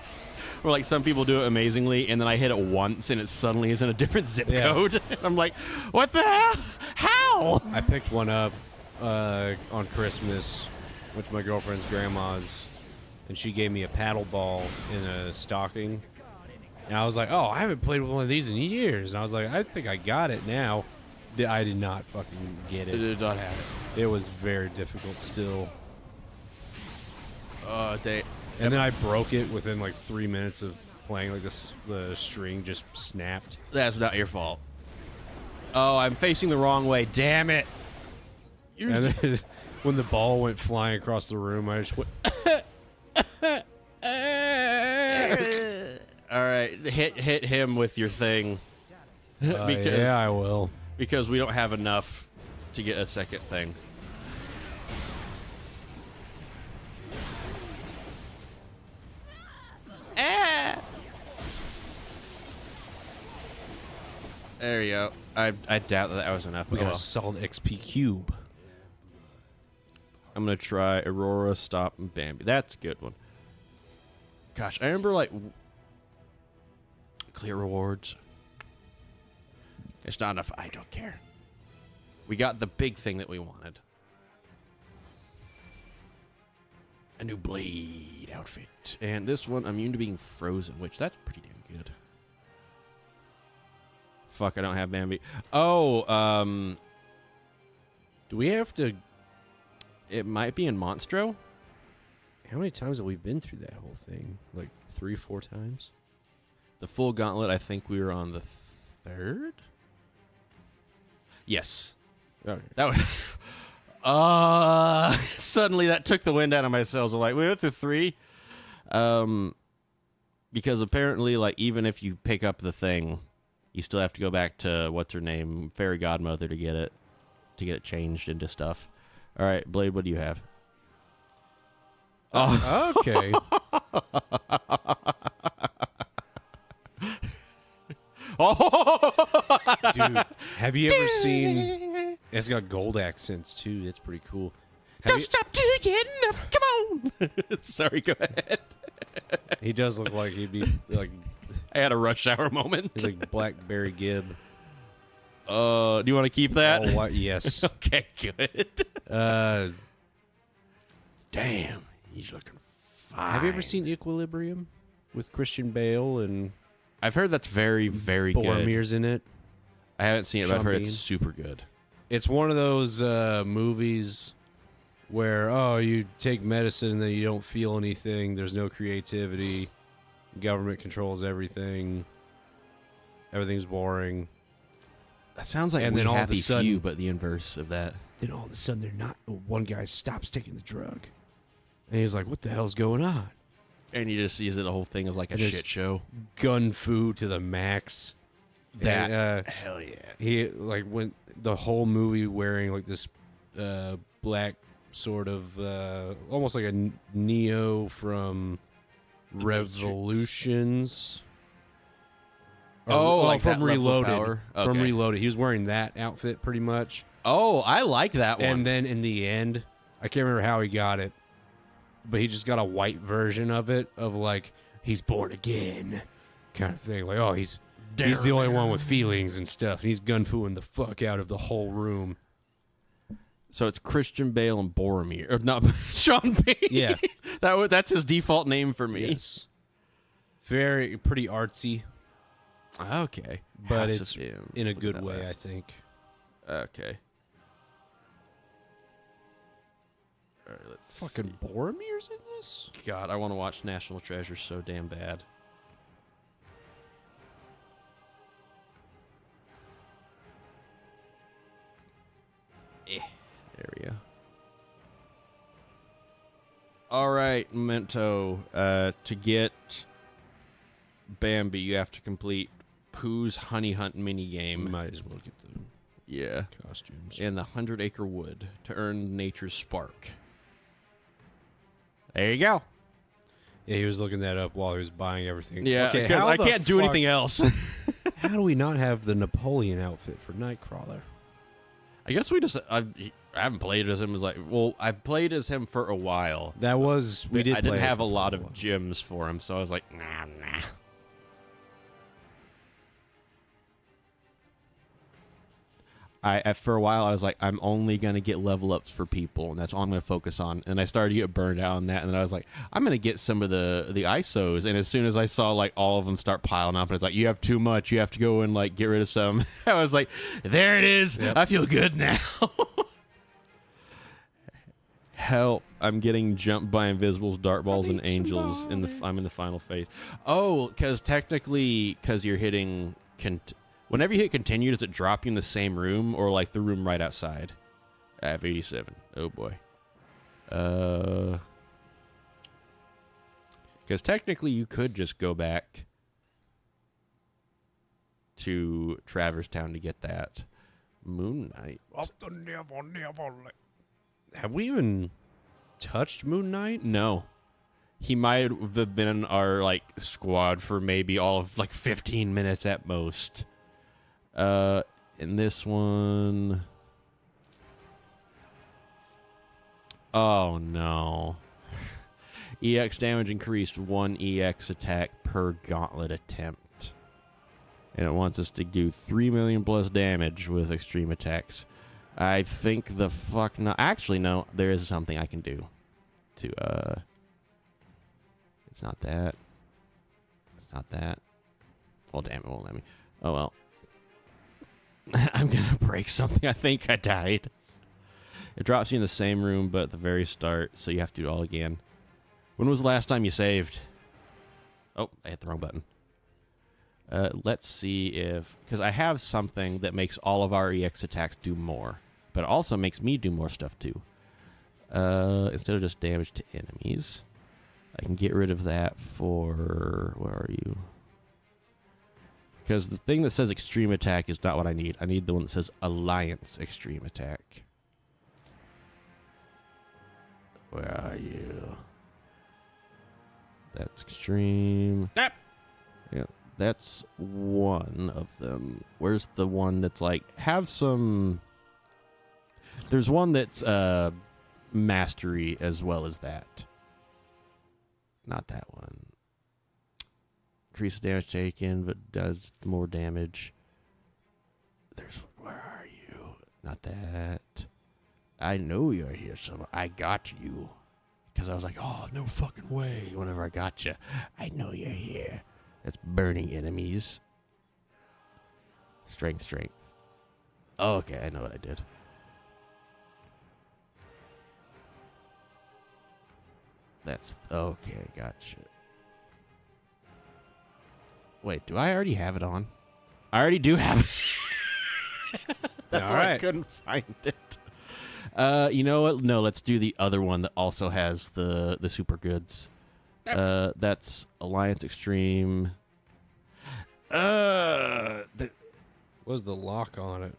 where like some people do it amazingly, and then I hit it once, and it suddenly is in a different zip code. And I'm like, what the hell? How? I picked one up on Christmas, went to my girlfriend's grandma's, and she gave me a paddle ball in a stocking. And I was like, oh, I haven't played with one of these in years. And I was like, I think I got it now. I did not fucking get it. It did not have it. It was very difficult still. Dang. And then I broke it within like 3 minutes of playing. Like the string just snapped. That's not your fault. Oh, I'm facing the wrong way. Damn it. And then when the ball went flying across the room, I just went... All right, hit him with your thing. Yeah, I will. Because we don't have enough to get a second thing. There you go. I doubt that was enough. We got a solid XP cube. I'm gonna try Aurora, Stop, and Bambi. That's a good one. Gosh, I remember like clear rewards. It's not enough. I don't care. We got the big thing that we wanted. A new blade outfit. And this one, immune to being frozen, which that's pretty damn good. Fuck, I don't have Bambi. Oh, do we have to It might be in Monstro. How many times have we been through that whole thing? Like 3, 4 times? The full gauntlet, I think we were on the 3rd? Yes. Okay. That was... suddenly that took the wind out of my sails. I'm like, we went through 3. Because apparently, like, even if you pick up the thing, you still have to go back to, what's her name, Fairy Godmother to get it changed into stuff. All right, Blade, what do you have? Oh, okay. Dude, have you ever seen... It's got gold accents, too. That's pretty cool. Don't stop till you get enough. Come on. Sorry, go ahead. He does look like he'd be like... I had a rush hour moment. He's like Blackberry Gibb. Do you want to keep that? Oh, yes. Okay, good. Damn, he's looking fine. Have you ever seen Equilibrium with Christian Bale and I've heard that's very, very good. Boromir's in it? I haven't seen it, but I've heard it's Bean. super good. It's one of those movies where, you take medicine and then you don't feel anything. There's no creativity. Government controls everything. Everything's boring. That sounds like and We then all of Happy a sudden, Few, but the inverse of that. Then all of a sudden, they're not. One guy stops taking the drug, and he's like, "What the hell's going on?" And you just use it the whole thing as like a And it's shit show. Gun fu to the max. That And, hell yeah. he like went the whole movie wearing like this black sort of almost like a Neo from Revolutions. Like from that level of Reloaded. power? From Okay. Reloaded. He was wearing that outfit pretty much. Oh, I like that one. And then in the end, I can't remember how he got it, but he just got a white version of it, of like, he's born again kind of thing. Like, oh, he's the only one with feelings and stuff. And he's gun-fooing the fuck out of the whole room. So it's Christian Bale and Boromir. Or not Sean Bean. Yeah. That's his default name for me. Yes. Pretty artsy, Okay. but Has to it's be him. in a Look at good that way, I list. think. Okay. All right, let's Fucking see. Boromir's in this? God, I want to watch National Treasure so damn bad. There we go. All right, Memento. To get Bambi, you have to complete Pooh's Honey Hunt minigame. Might as well get the Yeah. costumes. And the 100-acre wood to earn nature's spark. There you go. Yeah, he was looking that up while he was buying everything. Yeah, okay, because how I the can't do fuck- anything else. How do we not have the Napoleon outfit for Nightcrawler? I guess we just I haven't played as him as I played as him for a while. That was I didn't play as have a him for lot of while. gems for him, so I was like, nah. For a while I was like, I'm only gonna get level ups for people, and that's all I'm gonna focus on. And I started to get burned out on that, and then I was like, I'm gonna get some of the ISOs. And as soon as I saw like all of them start piling up, and it's like, you have too much, you have to go and like get rid of some. I was like, there it is. Yep. I feel good now. Help! I'm getting jumped by invisibles, dart balls, and angels. I'm in the final phase. Oh, because technically, because you're hitting. Whenever you hit continue, does it drop you in the same room or like the room right outside? I have 87. Oh boy. Because technically, you could just go back to Traverse Town to get that Moon Knight. Have we even touched Moon Knight? No. He might have been in our like squad for maybe all of like 15 minutes at most. In this one, oh no. EX damage increased 1 EX attack per gauntlet attempt. And it wants us to do 3 million plus damage with extreme attacks. I think the fuck no. Actually, no. There is something I can do to, it's not that. It's not that. Well, damn, it won't let me. Oh, well. I'm going to break something. I think I died. It drops you in the same room, but at the very start, so you have to do it all again. When was the last time you saved? Oh, I hit the wrong button. Let's see if... Because I have something that makes all of our EX attacks do more. But it also makes me do more stuff, too. Instead of just damage to enemies, I can get rid of that for... Where are you? Because the thing that says extreme attack is not what I need. I need the one that says alliance extreme attack. Where are you? That's extreme. Yep. Yeah, that's one of them. Where's the one that's like, have some... There's one that's mastery as well as that. Not that one. Increases damage taken, but does more damage. There's... Where are you? Not that. I know you're here somewhere. I got you. Because I was like, oh, no fucking way. Whenever I got you. I know you're here. That's burning enemies. Strength, strength. Oh, okay, I know what I did. That's... Okay, gotcha. Wait, do I already have it on? I already do have it. That's why I couldn't find it. You know what? No, let's do the other one that also has the super goods. That's Alliance Extreme. What was the lock on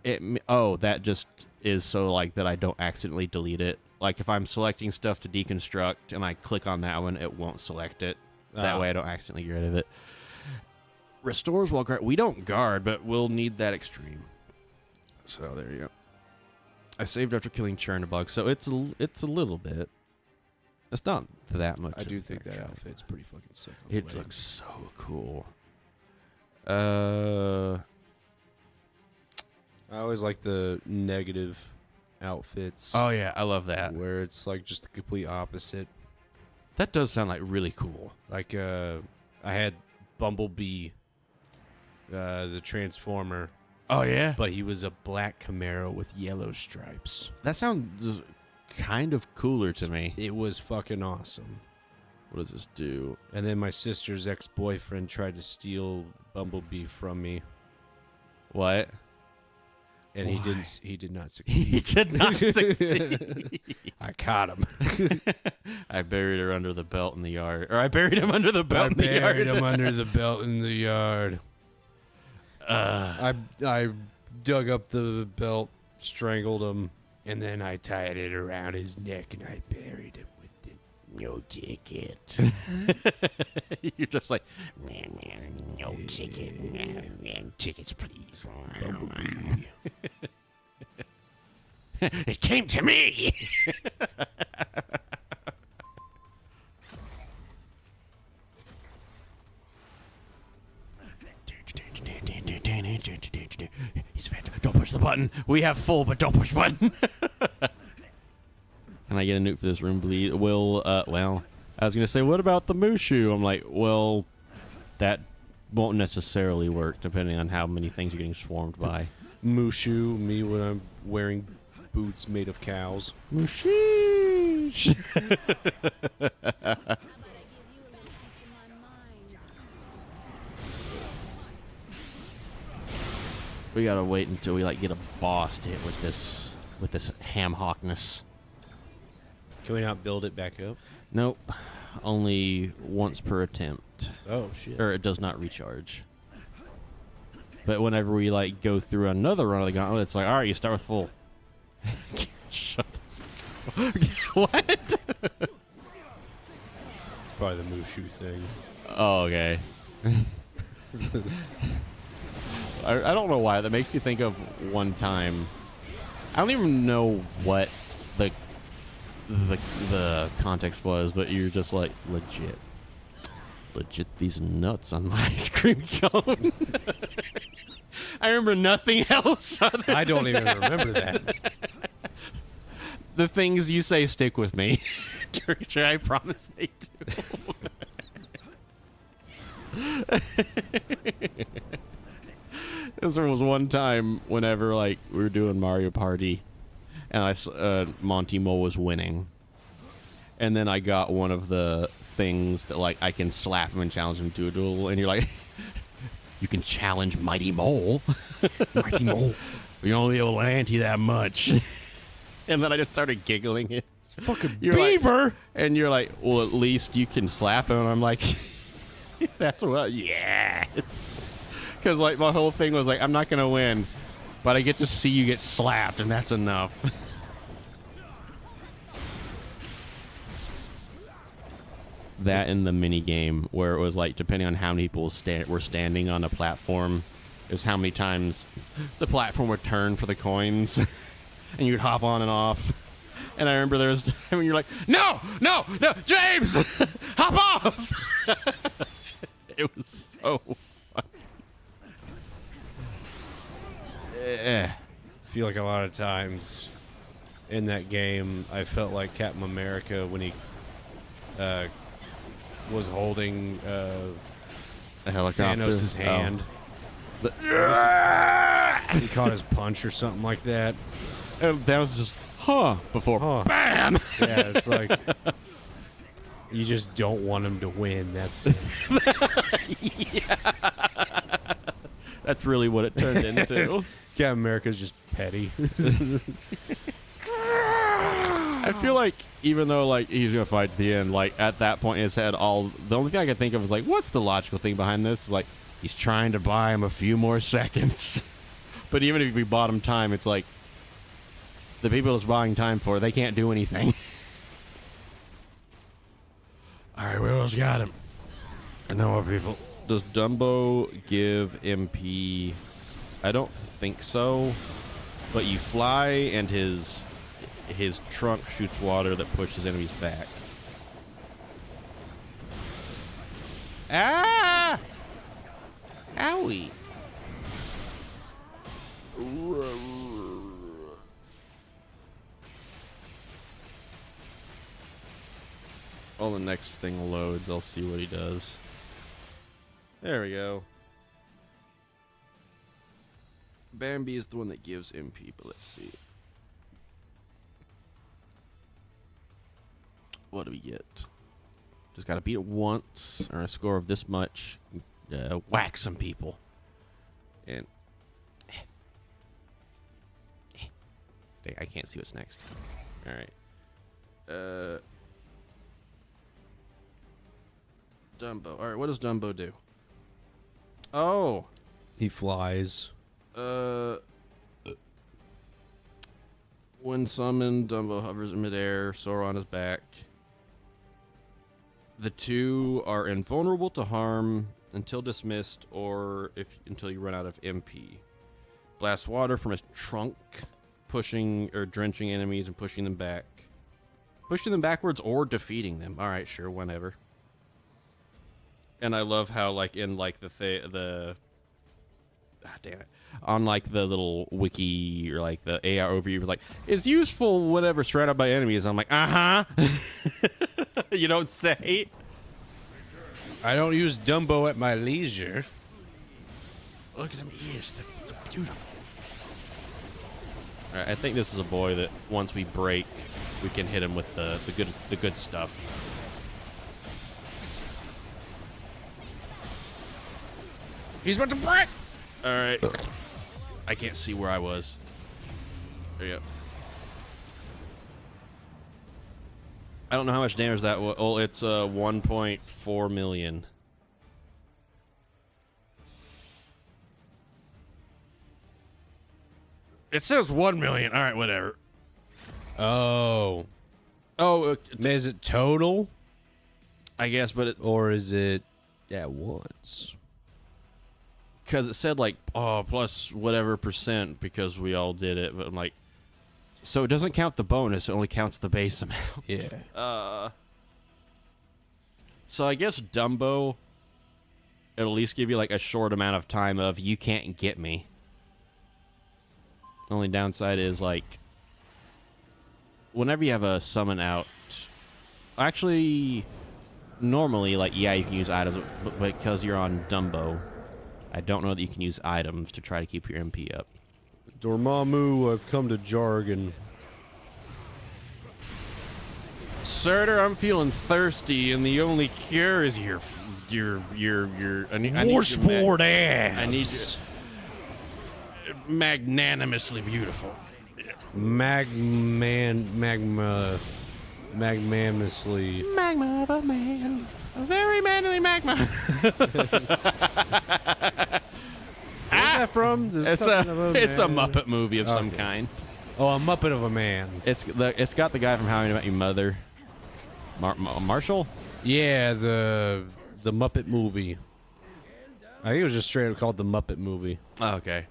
it? That just is so like that I don't accidentally delete it. Like if I'm selecting stuff to deconstruct and I click on that one, it won't select it. That way I don't accidentally get rid of it. Restores while guard. We don't guard, but we'll need that extreme. So there you go. I saved after killing Chernobog, so it's a little bit. It's not that much. I do think that outfit's pretty fucking sick. It looks so cool. I always like the negative outfits. Oh yeah, I love that. Where it's like just the complete opposite. That does sound like really cool. Like I had Bumblebee, the Transformer. Oh yeah, but he was a black Camaro with yellow stripes. That sounds kind of cooler to me. It was fucking awesome. What does this do? And then my sister's ex-boyfriend tried to steal Bumblebee from me. What? And Why? he did not succeed. He did not succeed. I caught him. I buried her under the belt in the yard. Or I buried him under the belt in the yard. I buried him under the belt in the yard. I dug up the belt, strangled him, and then I tied it around his neck and I buried him with the no ticket. You're just like, No ticket. Tickets, please. Bumblebee. It came to me. He's fat. Don't push the button. We have full, but don't push button. Can I get a nuke for this room, bleed? Well, I was gonna say, what about the Mushu? I'm like, well, that won't necessarily work depending on how many things you're getting swarmed by. Mushu, me when I'm wearing boots made of cows. Mushish. We gotta wait until we like get a boss to hit with this ham hockness. Can we not build it back up? Nope, only once per attempt. Oh shit! Or it does not recharge. But whenever we like go through another run of the gauntlet, it's like, all right, you start with full. Shut the fuck up. What? It's probably the Mushu thing. Oh, okay. I don't know why. That makes me think of one time. I don't even know what the context was, but you're just like, legit these nuts on my ice cream cone. I remember nothing else. I don't even remember that. The things you say stick with me. I promise they do. There was one time whenever like we were doing Mario Party, and Monty Mole was winning. And then I got one of the things that like I can slap him and challenge him to a duel, and you're like, you can challenge Mighty Mole. Mighty Mole. You only able to ante that much. And then I just started giggling. It's fucking beaver. Like, and you're like, well, at least you can slap him. And I'm like, that's what, yeah. Because like my whole thing was like, I'm not gonna win, but I get to see you get slapped, and that's enough. That in the mini game where it was like, depending on how many people were standing on a platform, is how many times the platform would turn for the coins, and you'd hop on and off. And I remember there was a time when you're like, no, James, hop off. It was so fun. I feel like a lot of times in that game, I felt like Captain America when he was holding A helicopter. Thanos' hand. He caught his punch or something like that. And that was just, before, bam! Yeah, it's like, you just don't want him to win. That's it. Yeah. That's really what it turned into. Captain America's just petty. I feel like even though like he's gonna fight to the end, like at that point in his head, the only thing I could think of is like, what's the logical thing behind this? Is like he's trying to buy him a few more seconds. But even if we bought him time, it's like the people he's buying time for, they can't do anything. All right, we almost got him. I know more people. Does Dumbo give MP? I don't think so. But you fly, and his trunk shoots water that pushes enemies back. Ah! Owie. While the next thing loads, I'll see what he does. There we go. Bambi is the one that gives MP, but let's see. What do we get? Just gotta beat it once, or a score of this much. Whack some people. And I can't see what's next. Alright. Dumbo. Alright, what does Dumbo do? Oh! He flies. When summoned, Dumbo hovers in midair, Sora on his back. The two are invulnerable to harm until dismissed, or until you run out of MP. Blast water from his trunk, pushing or drenching enemies and pushing them back. Pushing them backwards or defeating them. All right, sure, whenever. And I love how, like, in like damn it, on like the little wiki or like the AI overview, was like, it's useful whenever surrounded by enemies. I'm like, you don't say. I don't use Dumbo at my leisure. Look at them ears, they're beautiful. All right, I think this is a boy that once we break, we can hit him with the good stuff. He's about to break. All right. I can't see where I was. There you go. I don't know how much damage that was. Oh, it's 1.4 million. It says 1 million. All right, whatever. Oh. Oh, Is it total? I guess, but it, Or is it at once? because it said like, plus whatever percent because we all did it. But I'm like, so it doesn't count the bonus. It only counts the base amount. Yeah. So I guess Dumbo, it'll at least give you like a short amount of time of you can't get me. Only downside is like, whenever you have a summon out, actually, normally, like, yeah, you can use items, but because you're on Dumbo, I don't know that you can use items to try to keep your MP up. Dormammu, I've come to jargon. Surtur, I'm feeling thirsty, and the only cure is your. I need More your sport ass. I need magnanimously beautiful. Magnanimously. Magma of a man, a very manly magma. Where's that from? It's a Muppet movie of some kind. Oh, a Muppet of a man. It's got the guy from How I Met Your Mother, Marshall. Yeah, the Muppet movie. I think it was just straight up called the Muppet movie. Oh, okay.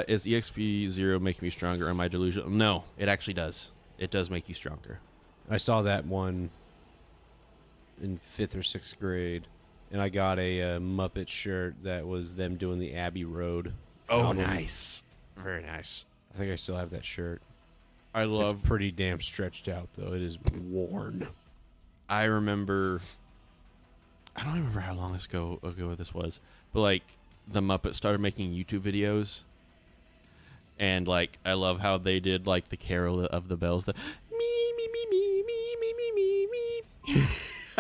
Is EXP 0 making me stronger? Am I delusional? No, it actually does. It does make you stronger. I saw that one in 5th or 6th grade, and I got a Muppet shirt that was them doing the Abbey Road. Oh, album. nice. Very nice. I think I still have that shirt. I love. It's pretty damn stretched out, though. It is worn. I remember. I don't remember how long ago this was, but like the Muppets started making YouTube videos, and like I love how they did like the Carol of the Bells, the me me me me me me me me me.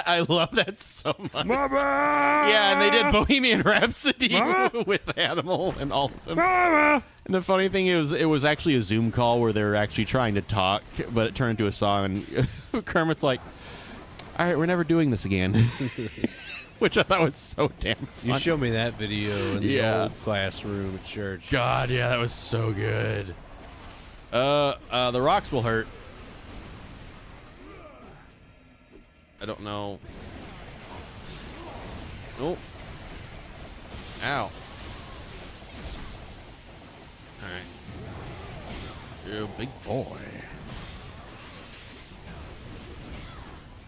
I love that so much. Mama! Yeah, and they did Bohemian Rhapsody with Animal and all of them. Mama! And the funny thing is, it was actually a Zoom call where they were actually trying to talk, but it turned into a song. And Kermit's like, "All right, we're never doing this again," which I thought was so damn funny. You showed me that video in the Yeah. old classroom at church. God, yeah, that was so good. The rocks will hurt. I don't know. Oh. Ow. Alright. You're a big boy.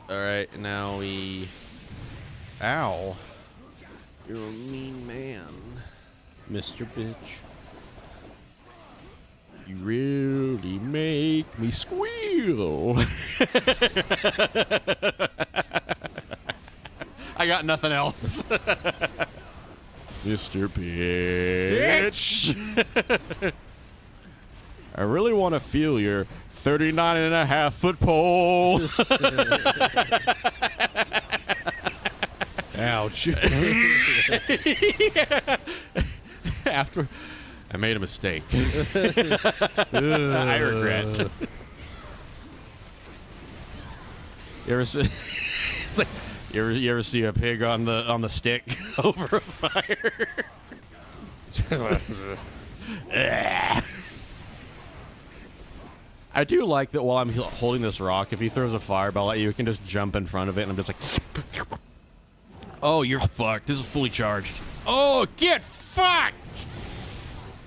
Alright, now we... Ow. You're a mean man. Mr. Bitch. You really make me squeal. I got nothing else. Mr. Bitch. I really want to feel your 39.5-foot pole. Ouch. Yeah. After I made a mistake. I regret. You ever see, it's like, you ever see a pig on the stick over a fire? I do like that while I'm holding this rock, if he throws a fireball at you, you can just jump in front of it, and I'm just like, oh, you're fucked. This is fully charged. Oh, get fucked!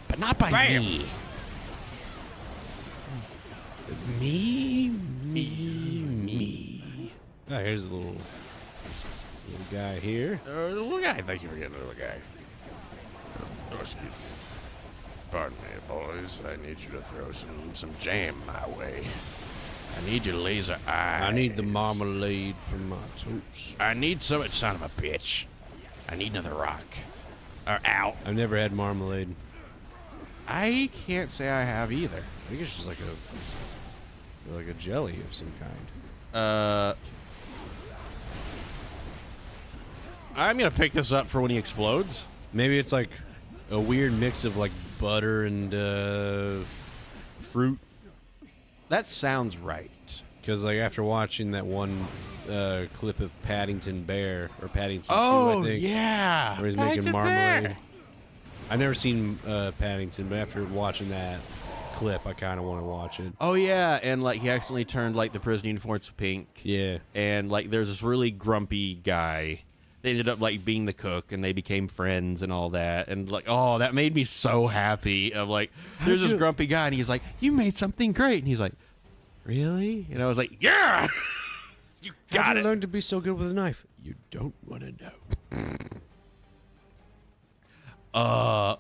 But not by me. Me. Oh, here's a little guy here. Little guy. Thank you for getting a little guy. Oh, excuse me. Pardon me, boys. I need you to throw some jam my way. I need your laser eyes. I need the marmalade from my toast. I need some son of a bitch. I need another rock. Ow. I've never had marmalade. I can't say I have either. I think it's just like a jelly of some kind. I'm gonna pick this up for when he explodes. Maybe it's like a weird mix of like butter and fruit. That sounds right. Because like after watching that one clip of Paddington Bear or Paddington 2, Oh, I think, yeah. where he's Paddington making marmalade. Bear. I've never seen Paddington, but after watching that clip, I kind of want to watch it. Oh, yeah. And, like, he accidentally turned, like, the prison uniforms pink. Yeah. And, like, there's this really grumpy guy. They ended up, like, being the cook, and they became friends and all that. And, like, oh, that made me so happy. Of, like, there's this grumpy guy, and he's like, you made something great. And he's like, really? And I was like, yeah! You got How'd you it. learn to be so good with a knife? You don't want to know.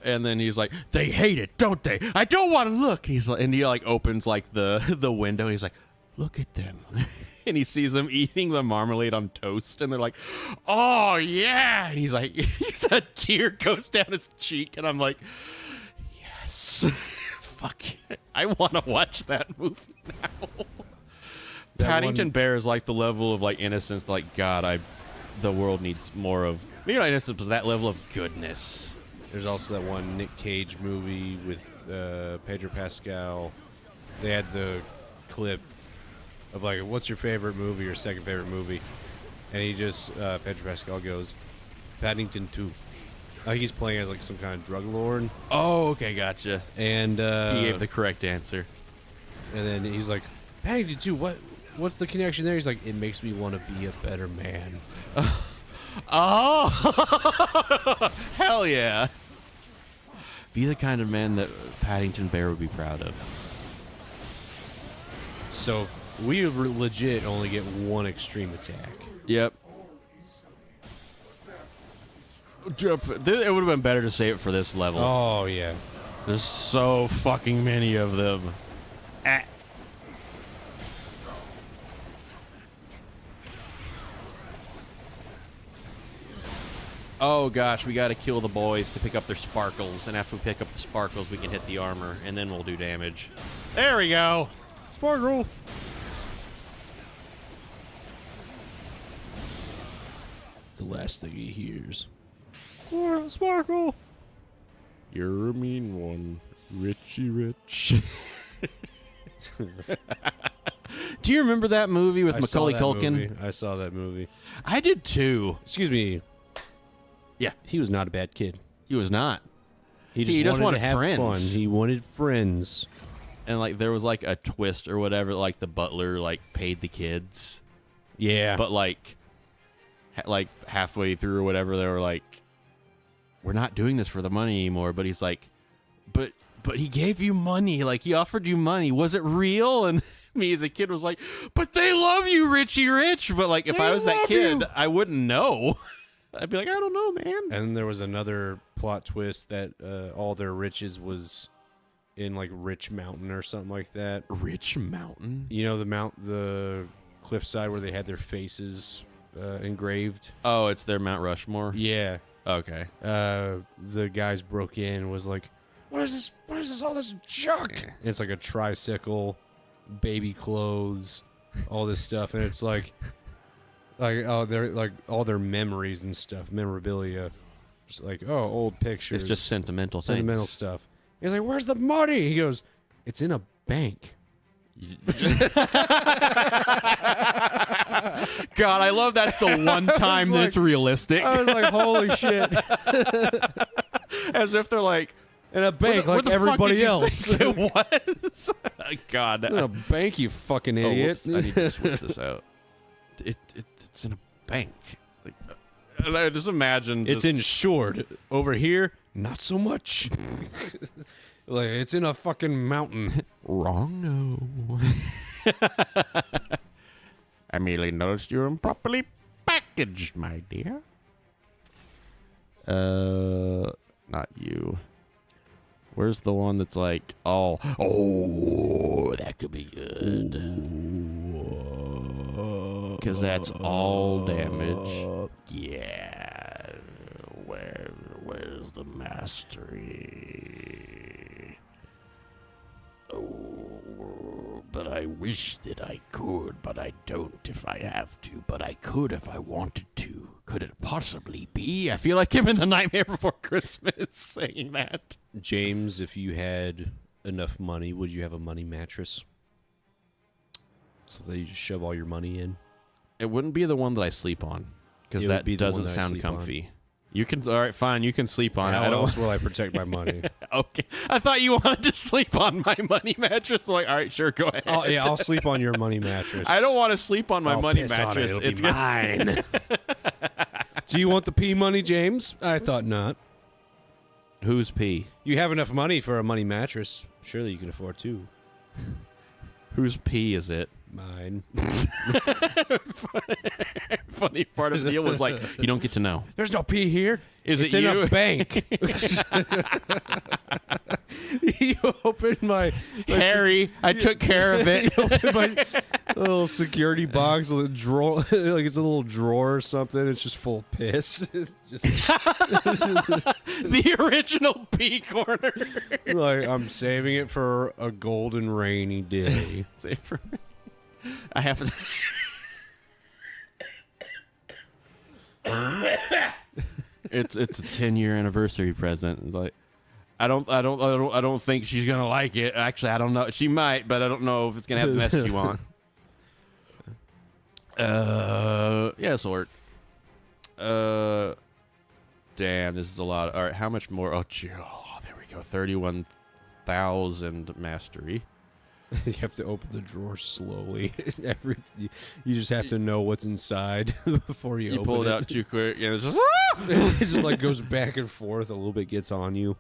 And then he's like, they hate it, don't they? I don't want to look. He's like, and he like opens like the window. And he's like, look at them. And he sees them eating the marmalade on toast, and they're like, oh yeah. And he's like, a tear goes down his cheek, and I'm like, yes, fuck it. I want to watch that movie now. Paddington Bear is like the level of like innocence. Like God, the world needs more of. Maybe not innocence, but that level of goodness. There's also that one Nick Cage movie with Pedro Pascal. They had the clip of like, what's your favorite movie or second favorite movie? And he just, Pedro Pascal goes, Paddington 2. Like he's playing as like some kind of drug lord. Oh, okay, gotcha. And he gave the correct answer. And then he's like, Paddington 2, what's the connection there? He's like, it makes me want to be a better man. Oh, hell yeah. Be the kind of man that Paddington Bear would be proud of. So we legit only get one extreme attack. Yep. It would have been better to save it for this level. Oh, yeah. There's so fucking many of them. Ah. Oh gosh, we gotta kill the boys to pick up their sparkles, and after we pick up the sparkles, we can hit the armor, and then we'll do damage. There we go! Sparkle! The last thing he hears. Sparkle! You're a mean one, Richie Rich. Do you remember that movie with Macaulay Culkin? I saw that movie. I did too. Excuse me. Yeah. He was not a bad kid. He was not. He just wanted wanted to have friends. fun. He wanted friends. And like there was like a twist or whatever, like the butler like paid the kids. Yeah. But like halfway through or whatever, they were like, we're not doing this for the money anymore. But he's like, but he gave you money. Like he offered you money. Was it real? And me as a kid was like, but they love you, Richie Rich. But like if I was that kid, I wouldn't know. I'd be like, I don't know, man. And there was another plot twist that all their riches was in like Rich Mountain or something like that. Rich Mountain? You know the cliffside where they had their faces engraved? Oh, it's their Mount Rushmore? Yeah. Okay. The guys broke in and was like, what is this? What is this? All this junk? And it's like a tricycle, baby clothes, all this stuff. And it's like they're like all their memories and stuff, memorabilia. Just like, oh, old pictures. It's just sentimental stuff. He's like, where's the money? He goes, it's in a bank. God, I love that's the one time that it's realistic. I was like, holy shit. As if they're like, in a bank like everybody else. It was? God. In a bank, you fucking idiot. Whoops, I need to switch this out. It's in a bank. Like, and I just imagine it's insured. Over here, not so much. Like, it's in a fucking mountain. Wrong. I merely noticed you're improperly packaged, my dear. Not you. Where's the one that's like, oh, that could be good. Because that's all damage. Yeah. Where's the mastery? Oh, but I wish that I could, but I don't if I have to, but I could if I wanted to. Could it possibly be? I feel like I'm in the Nightmare Before Christmas saying that. James, if you had enough money, would you have a money mattress? So that you just shove all your money in? It wouldn't be the one that I sleep on, because that doesn't sound comfy. You can, all right, fine, you can sleep on it. How else will I protect my money? Okay. I thought you wanted to sleep on my money mattress. Like, all right, sure, go ahead. Oh, yeah, I'll sleep on your money mattress. I don't want to sleep on my money mattress. On it. It'll be mine. Do you want the pee money, James? I thought not. Who's pee? You have enough money for a money mattress. Surely you can afford two. Whose pee is it? Mine. Funny part of the deal was like, you don't get to know. There's no pee here. It's in a bank. You opened my Harry, I took care of it. You opened my little security box, a little drawer, like it's a little drawer or something. It's just full of piss. Just the original pee corner. Like, I'm saving it for a golden rainy day. Save for I have to. It's a 10-year anniversary present. Like, I don't think she's gonna like it. Actually, I don't know. She might, but I don't know if it's gonna have the message you want. Yeah, this'll work. Damn, this is a lot. All right, how much more? Oh, there we go. 31,000 mastery. You have to open the drawer slowly. You just have to know what's inside before you open pull it it. out too quick, and it's just It just like goes back and forth. A little bit gets on you.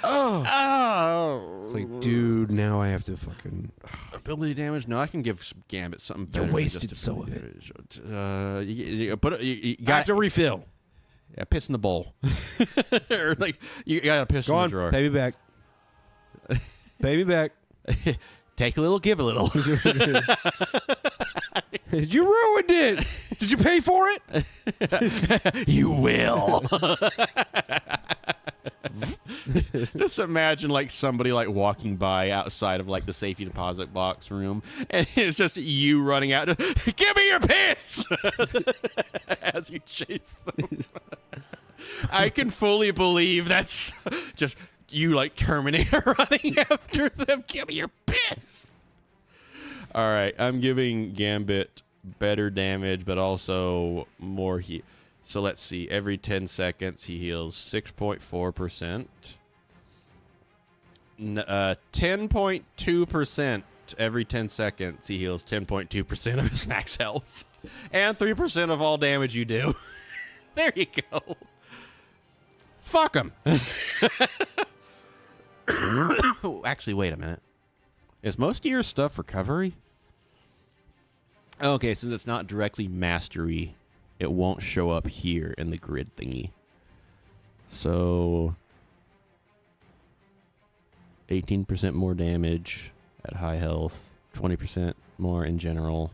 oh. It's like, dude, now I have to fucking Ability damage? No, I can give some Gambit something better. You than wasted just some of ability damage. You put it. You I got have to refill. Yeah, piss in the bowl. Or like you gotta piss Go in on, the drawer. pay me back. Pay me back. Take a little, give a little. You ruined it. Did you pay for it? You will. Just imagine like somebody like walking by outside of like the safety deposit box room, and it's just you running out. Give me your piss as you chase them. I can fully believe that's just you like Terminator running after them. Give me your piss. All right, I'm giving Gambit better damage, but also more heal. So let's see. Every 10 seconds, he heals 6.4%. 10.2% every 10 seconds, he heals 10.2% of his max health. And 3% of all damage you do. There you go. Fuck him. Actually, wait a minute. Is most of your stuff recovery? Okay, since it's not directly mastery, it won't show up here in the grid thingy. So 18% more damage at high health, 20% more in general,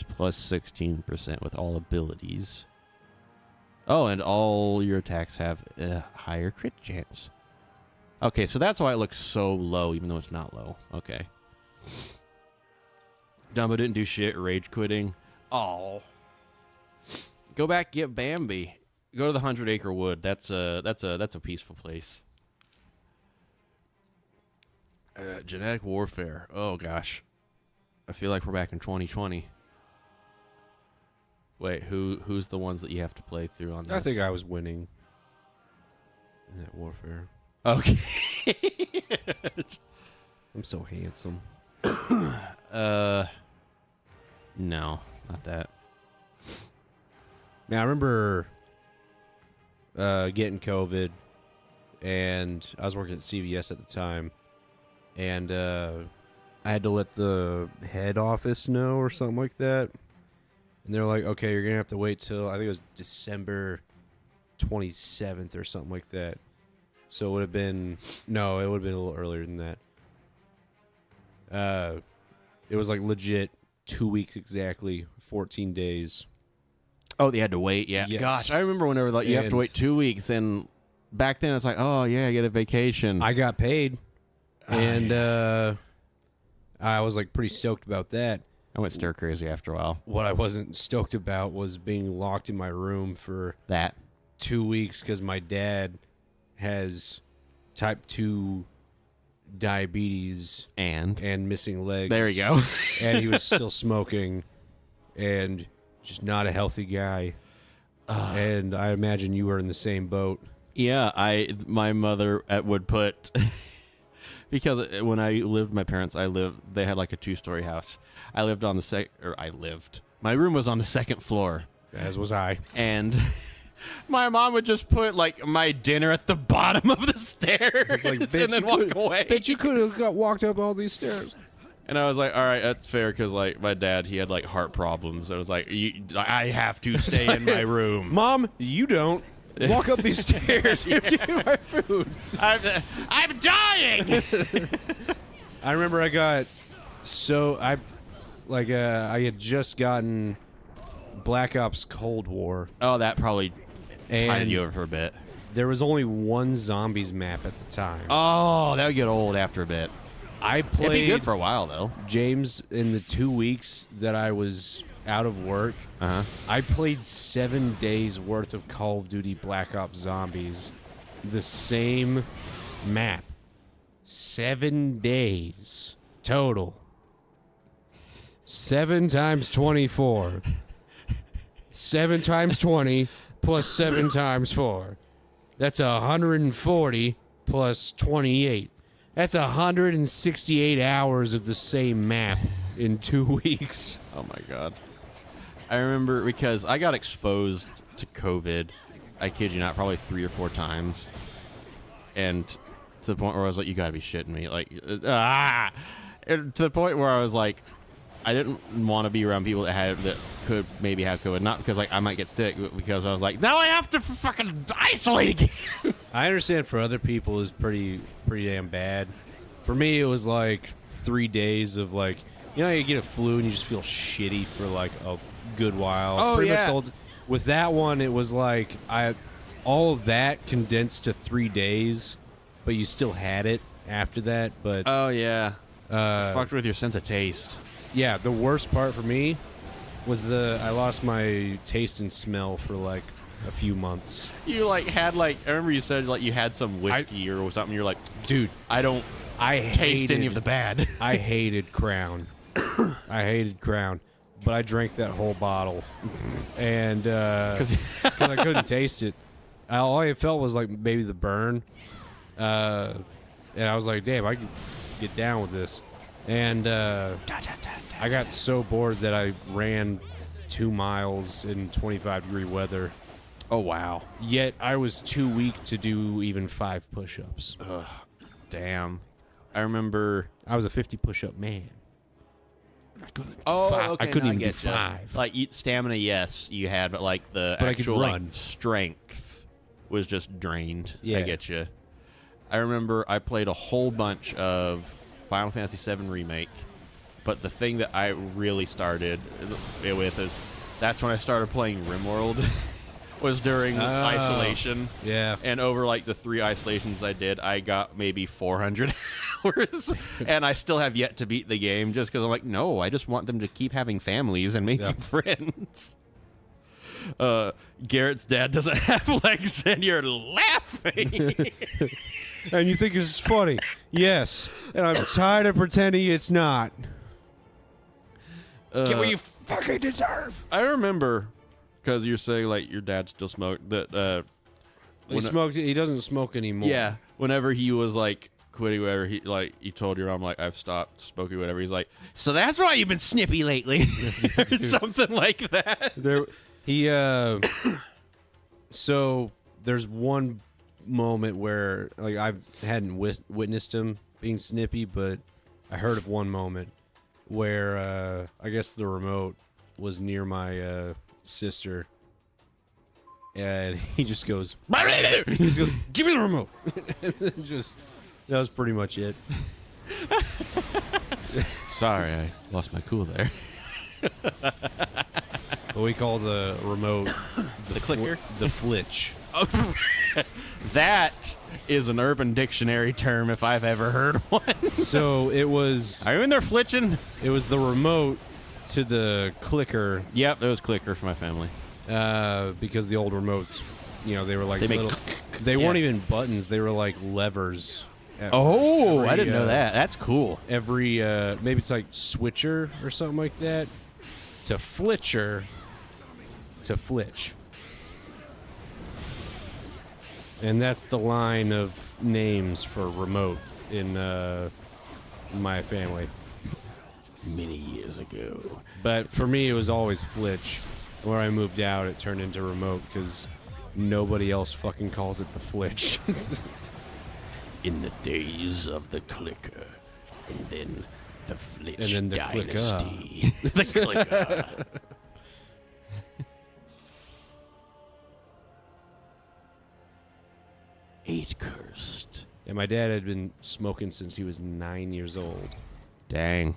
plus 16% with all abilities. Oh, and all your attacks have a higher crit chance. Okay, so that's why it looks so low, even though it's not low. Okay. Dumbo didn't do shit. Rage quitting. Oh. Go back, get Bambi. Go to the 100 Acre Wood. That's a peaceful place. Genetic warfare. Oh gosh. I feel like we're back in 2020. Wait, who's the ones that you have to play through on this? I think I was winning in that warfare. Okay. I'm so handsome. No, not that. Man, I remember getting COVID, and I was working at CVS at the time, and I had to let the head office know or something like that. And they're like, okay, you're going to have to wait till, I think it was December 27th or something like that. So it would have been, no, it would have been a little earlier than that. It was like legit 2 weeks exactly, 14 days. Oh, they had to wait, yeah. Yes. Gosh, I remember whenever like, you have to wait 2 weeks, and back then it's like, oh, yeah, I get a vacation. I got paid, and I was like pretty stoked about that. I went stir crazy after a while. What I wasn't stoked about was being locked in my room for That. 2 weeks because my dad has type 2 diabetes And missing legs. there you go. And he was still smoking and just not a healthy guy. And I imagine you were in the same boat. Yeah, my mother would put because when I lived with my parents, they had like a 2-story house. I lived on my room was on the second floor. As was I. And my mom would just put like my dinner at the bottom of the stairs Like, and then walk away. Bet you could have walked up all these stairs. And I was like, all right, that's fair, because like my dad, he had like heart problems. I was like, I have to stay in my room. Mom, you don't. Walk up these stairs and give me my food. I'm dying. I remember I got I had just gotten Black Ops Cold War. Oh, that probably And tied you over for a bit. there was only one zombies map at the time. Oh, that would get old after a bit. I It'd be played good for a while though. James in the 2 weeks that I was out of work. I played 7 days worth of Call of Duty Black Ops Zombies, the same map. 7 days total. 7 times 24. 7 times 20 plus 7 times 4. That's 140 plus 28. That's 168 hours of the same map in 2 weeks. Oh my god. I remember because I got exposed to COVID, I kid you not, probably 3 or 4 times. And to the point where I was like, you gotta be shitting me. Like, And to the point where I was like, I didn't want to be around people that could maybe have COVID. Not because like I might get sick, but because I was like, now I have to fucking isolate again. I understand for other people is pretty damn bad. For me, it was like 3 days of like, you know, you get a flu and you just feel shitty for like a good while. Oh, pretty yeah. much with that one, it was like all of that condensed to 3 days, but you still had it after that. But Oh yeah, fucked with your sense of taste. yeah, the worst part for me was I lost my taste and smell for like a few months. You like had like I remember you said like you had some whiskey or something. You're like, Dude, I don't taste any of the bad. I hated Crown. I hated Crown, but I drank that whole bottle, and because I couldn't taste it, all I felt was like maybe the burn, and I was like, damn, I can get down with this, and I got so bored that I ran 2 miles in 25-degree weather. Oh wow. Yet I was too weak to do even 5 push-ups. Ugh, damn. I remember. I was a 50 push-up man. Oh, Five. okay, I couldn't now even do get ya. 5. Like stamina, yes, you had, but like the But I could actual like run. strength was just drained. Yeah. I get you. I remember I played a whole bunch of Final Fantasy VII Remake, but the thing that I really started it with is that's when I started playing RimWorld. Was during isolation. Yeah. And over like the 3 isolations I did, I got maybe 400 hours. And I still have yet to beat the game just because I'm like, no, I just want them to keep having families and making friends. Garrett's dad doesn't have legs and you're laughing. And you think it's funny. Yes. And I'm tired of pretending it's not. Get what you fucking deserve. I remember, because you're saying like your dad still smoked, that He doesn't smoke anymore. yeah, whenever he was like quitting whatever, he told your mom like I've stopped smoking whatever. He's like, so that's why you've been snippy lately. Or something like that. So there's one moment where like I hadn't witnessed him being snippy, but I heard of one moment where I guess the remote was near my sister, and he just goes, give me the remote. That was pretty much it. Sorry, I lost my cool there. What we call the remote The clicker? the flitch. That is an Urban Dictionary term if I've ever heard one. So it was Are you in there flitching? the remote to the clicker, Yep, that was clicker for my family. because the old remotes, you know, they were like They make little, they weren't even buttons, they were like levers. Oh, I Every, didn't know that. That's cool. Every maybe it's like switcher or something like that. To flitcher to flitch. And that's the line of names for remote in my family. Many years ago. But for me, it was always flitch. Where I moved out, it turned into remote because nobody else fucking calls it the flitch. In the days of the clicker, and then the Flitch And then the clicker. dynasty. The clicker. Age cursed. And my dad had been smoking since he was 9 years old. Dang.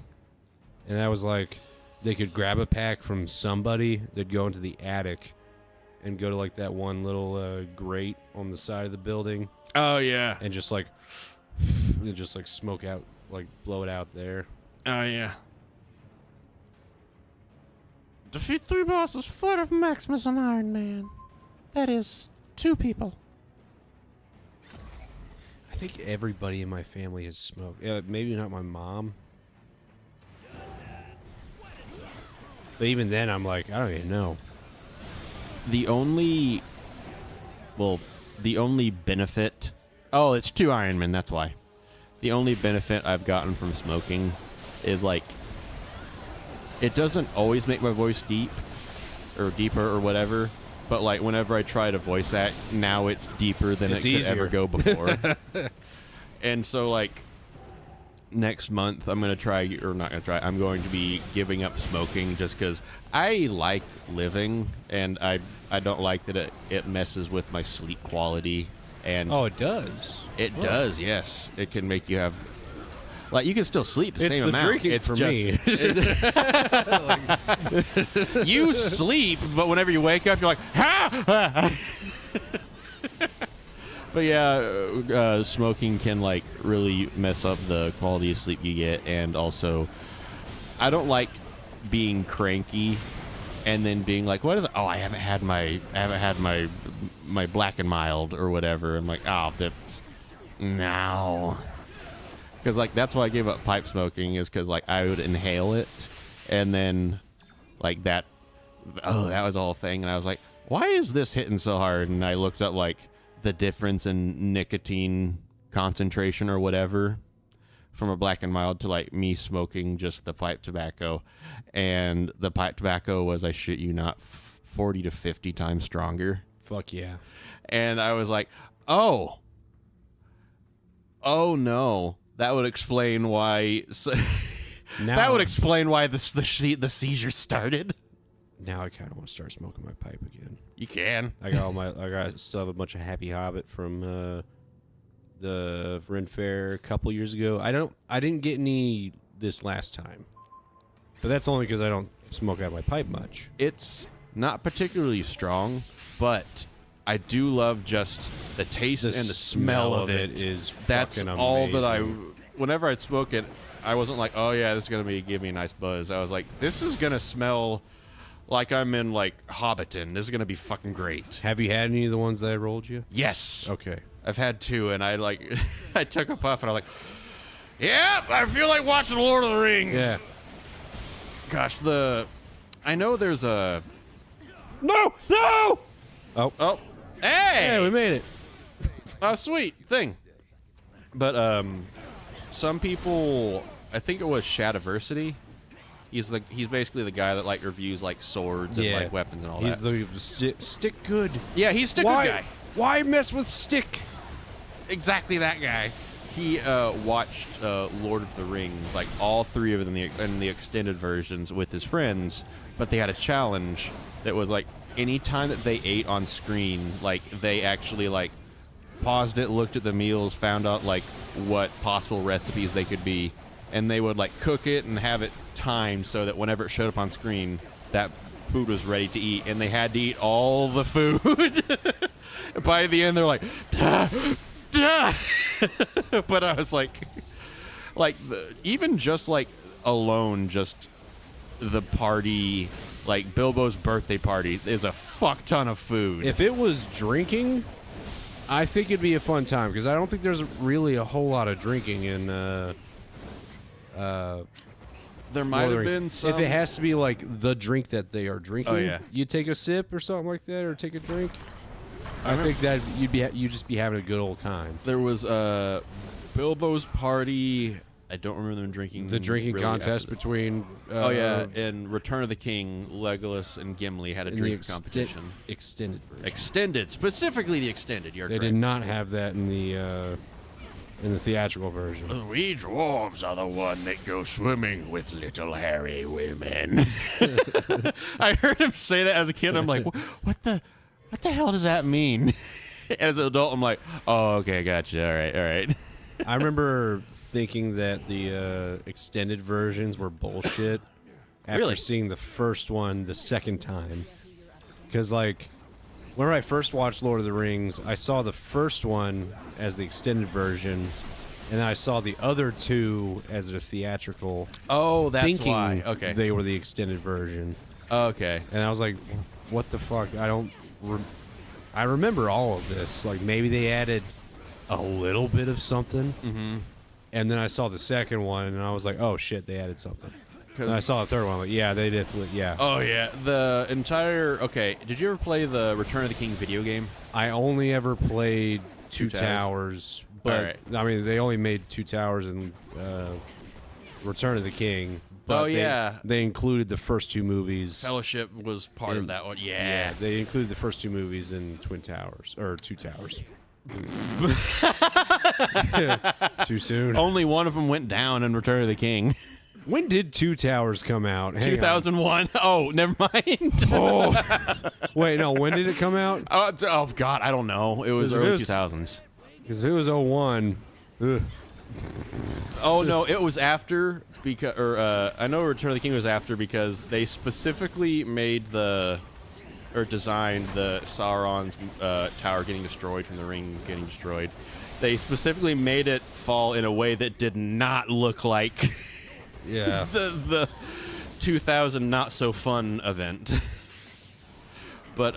And that was like, they could grab a pack from somebody, they'd go into the attic and go to like that one little grate on the side of the building Oh, yeah. and just like smoke out like blow it out there. Oh, yeah. Defeat 3 bosses, Flight of Maximus and Iron Man. That is 2 people. I think everybody in my family has smoked. Maybe not my mom. But even then, I'm like, I don't even know. The only benefit... Oh, it's 2 Iron Men, that's why. The only benefit I've gotten from smoking is, like, it doesn't always make my voice deep or deeper or whatever, but, like, whenever I try to voice act, now it's deeper than it could ever go before. And so, like, next month I'm going to try, or not going to try, I'm going to be giving up smoking just because I like living, and I don't like that it messes with my sleep quality. And oh, it does. It does, yes. It can make you have... Like, you can still sleep the same amount. Drinking it's for just, me. You sleep, but whenever you wake up, you're like, ha! But yeah, smoking can, like, really mess up the quality of sleep you get. And also, I don't like being cranky and then being like, what is it? Oh, I haven't had my black and mild or whatever. I'm like, oh, that's... No. Because, like, that's why I gave up pipe smoking, is because, like, I would inhale it, and then, like, that was the whole thing, and I was like, why is this hitting so hard? And I looked up, like, the difference in nicotine concentration or whatever from a black and mild to, like, me smoking just the pipe tobacco, and the pipe tobacco was, I shit you not, 40 to 50 times stronger. Fuck yeah. And I was like, oh no. That would explain why. That would explain why the seizure started. Now I kind of want to start smoking my pipe again. You can. I still have a bunch of Happy Hobbit from the Ren Fair a couple years ago. I didn't get any this last time, but that's only because I don't smoke out of my pipe much. It's not particularly strong, but I do love just the taste and the smell of it. Is that's fucking all amazing. that whenever I'd smoke it, I wasn't like, oh yeah, this is gonna give me a nice buzz. I was like, this is gonna smell like I'm in, like, Hobbiton. This is gonna be fucking great. Have you had any of the ones that I rolled you? Yes. Okay. I've had 2, and I, like, I took a puff, and I was like, yeah, I feel like watching Lord of the Rings. Yeah. Gosh, I know there's a... No! Oh. Hey! Yeah, we made it. Sweet thing. But, some people, I think it was Shadiversity. He's basically the guy that, like, reviews, like, swords and, like, weapons and all he's that. He's the stick good. Yeah, he's stick good guy. Why mess with stick? Exactly that guy. He watched Lord of the Rings, like, all 3 of them in the extended versions with his friends, but they had a challenge that was, like, any time that they ate on screen, like, they actually, like, paused it, looked at the meals, found out, like, what possible recipes they could be, and they would, like, cook it and have it timed so that whenever it showed up on screen, that food was ready to eat, and they had to eat all the food. By the end, they're like, duh, duh. But I was like, even just, like, alone, just the party, like, Bilbo's birthday party is a fuck ton of food. If it was drinking, I think it'd be a fun time, because I don't think there's really a whole lot of drinking in there might have been some. If it has to be like the drink that they are drinking, Oh, yeah. you take a sip or something like that, or take a drink. I think that you'd just be having a good old time. There was Bilbo's party. I don't remember them drinking. The drinking really contest between. Oh yeah, in Return of the King, Legolas and Gimli had a drinking competition. Extended version. Extended, specifically the extended. You're They correct. did not have that in the theatrical version. We dwarves are the one that go swimming with little hairy women. I heard him say that as a kid. I'm like, what the hell does that mean? As an adult, I'm like, oh, okay, gotcha. All right. I remember thinking that the extended versions were bullshit after Really? seeing the first one the second time. Because, like, whenever I first watched Lord of the Rings, I saw the first one as the extended version, and then I saw the other two as a theatrical. Oh, that's thinking why. Okay. they were the extended version. Okay. And I was like, what the fuck? I remember all of this. Like, maybe they added a little bit of something. Mm-hmm. And then I saw the second one, and I was like, oh, shit, they added something. And I saw the third one. I'm like, yeah, they definitely, yeah. Oh, yeah. The entire... Okay, did you ever play the Return of the King video game? I only ever played Two Towers. Towers. But, Alright. I mean, they only made Two Towers and Return of the King. But Oh, yeah. They included the first two movies. Fellowship was part of that one. Yeah, they included the first two movies in Twin Towers. Or Two Towers. Too soon. Only one of them went down in Return of the King. When did Two Towers come out? Hang on. 2001. Oh, never mind. Oh. Wait, no, when did it come out? Oh, God, I don't know. It was If it early was- 2000s. Because if it was 01, ugh. Oh, no, it was after... I know Return of the King was after because they specifically made designed the Sauron's tower getting destroyed from the ring getting destroyed. They specifically made it fall in a way that did not look like Yeah. the 2000 not so fun event. But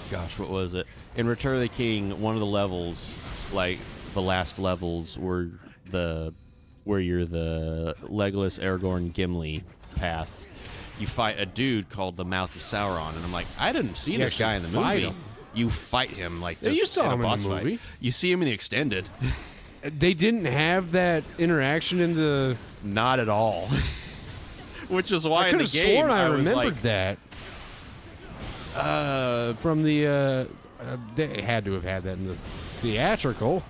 gosh, what was it? In Return of the King, one of the levels, like the last levels, were where you're the Legolas, Aragorn, Gimli path. You fight a dude called the Mouth of Sauron, and I'm like, I didn't see this actually guy in the fight movie. him. You fight him like Yeah, this you saw in a him in the boss fight. movie. You see him in the extended. They didn't have that interaction in the... Not at all. Which is why I in could the have game sworn I was remembered like, that. From the... they had to have had that in the theatrical.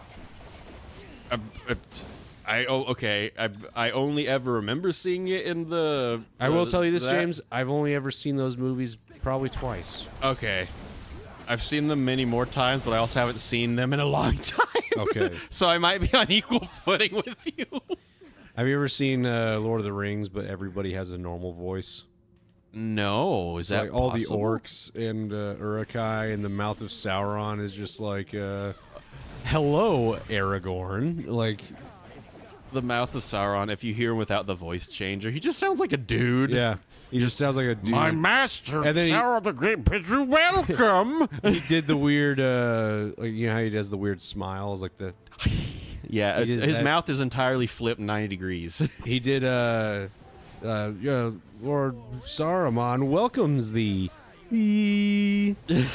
okay. I only ever remember seeing it in the. I will tell you this, that- James. I've only ever seen those movies probably twice. Okay, I've seen them many more times, but I also haven't seen them in a long time. Okay. So I might be on equal footing with you. Have you ever seen Lord of the Rings, but everybody has a normal voice? No, is It's that like all possible? the orcs and Uruk-hai and the Mouth of Sauron is just like, hello, Aragorn. Like, The Mouth of Sauron. If you hear him without the voice changer, he just sounds like a dude. yeah, he just sounds like a dude. My master, And then he- Sauron the Great, bids you welcome. He did the weird, like, you know how he does the weird smiles, like the. Yeah, He did his that- mouth is entirely flipped 90 degrees. He did, Lord Saruman welcomes thee. He does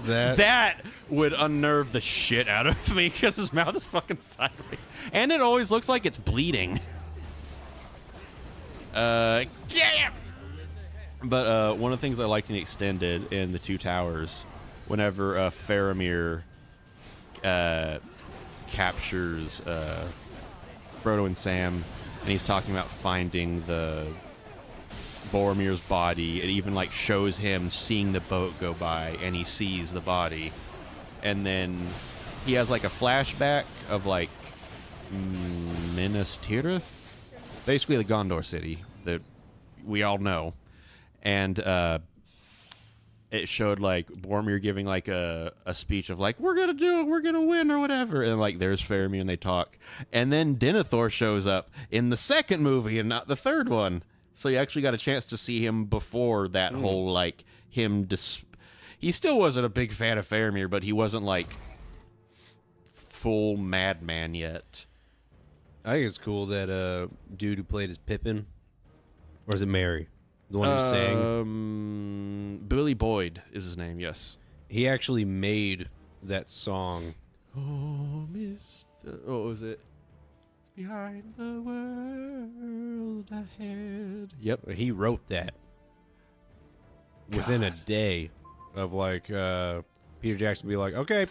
that. That would unnerve the shit out of me because his mouth is fucking sideways. And it always looks like it's bleeding. Get him! But one of the things I liked in the extended in the Two Towers, whenever Faramir captures Frodo and Sam, and he's talking about finding the Boromir's body, it even like shows him seeing the boat go by, and he sees the body, and then he has like a flashback of like Minas Tirith, basically the Gondor city that we all know, and it showed like Boromir giving like a speech of like, we're gonna do it, we're gonna win or whatever, and like there's Faramir and they talk, and then Denethor shows up in the second movie and not the third one, so you actually got a chance to see him before that whole like him. He still wasn't a big fan of Faramir, but he wasn't like full madman yet. I think it's cool that dude who played as Pippin, or is it Mary, the one who sang? Billy Boyd is his name. Yes. He actually made that song. Oh, Mr. What was it? Behind the world ahead. Yep, he wrote that within a day of like Peter Jackson be like, okay,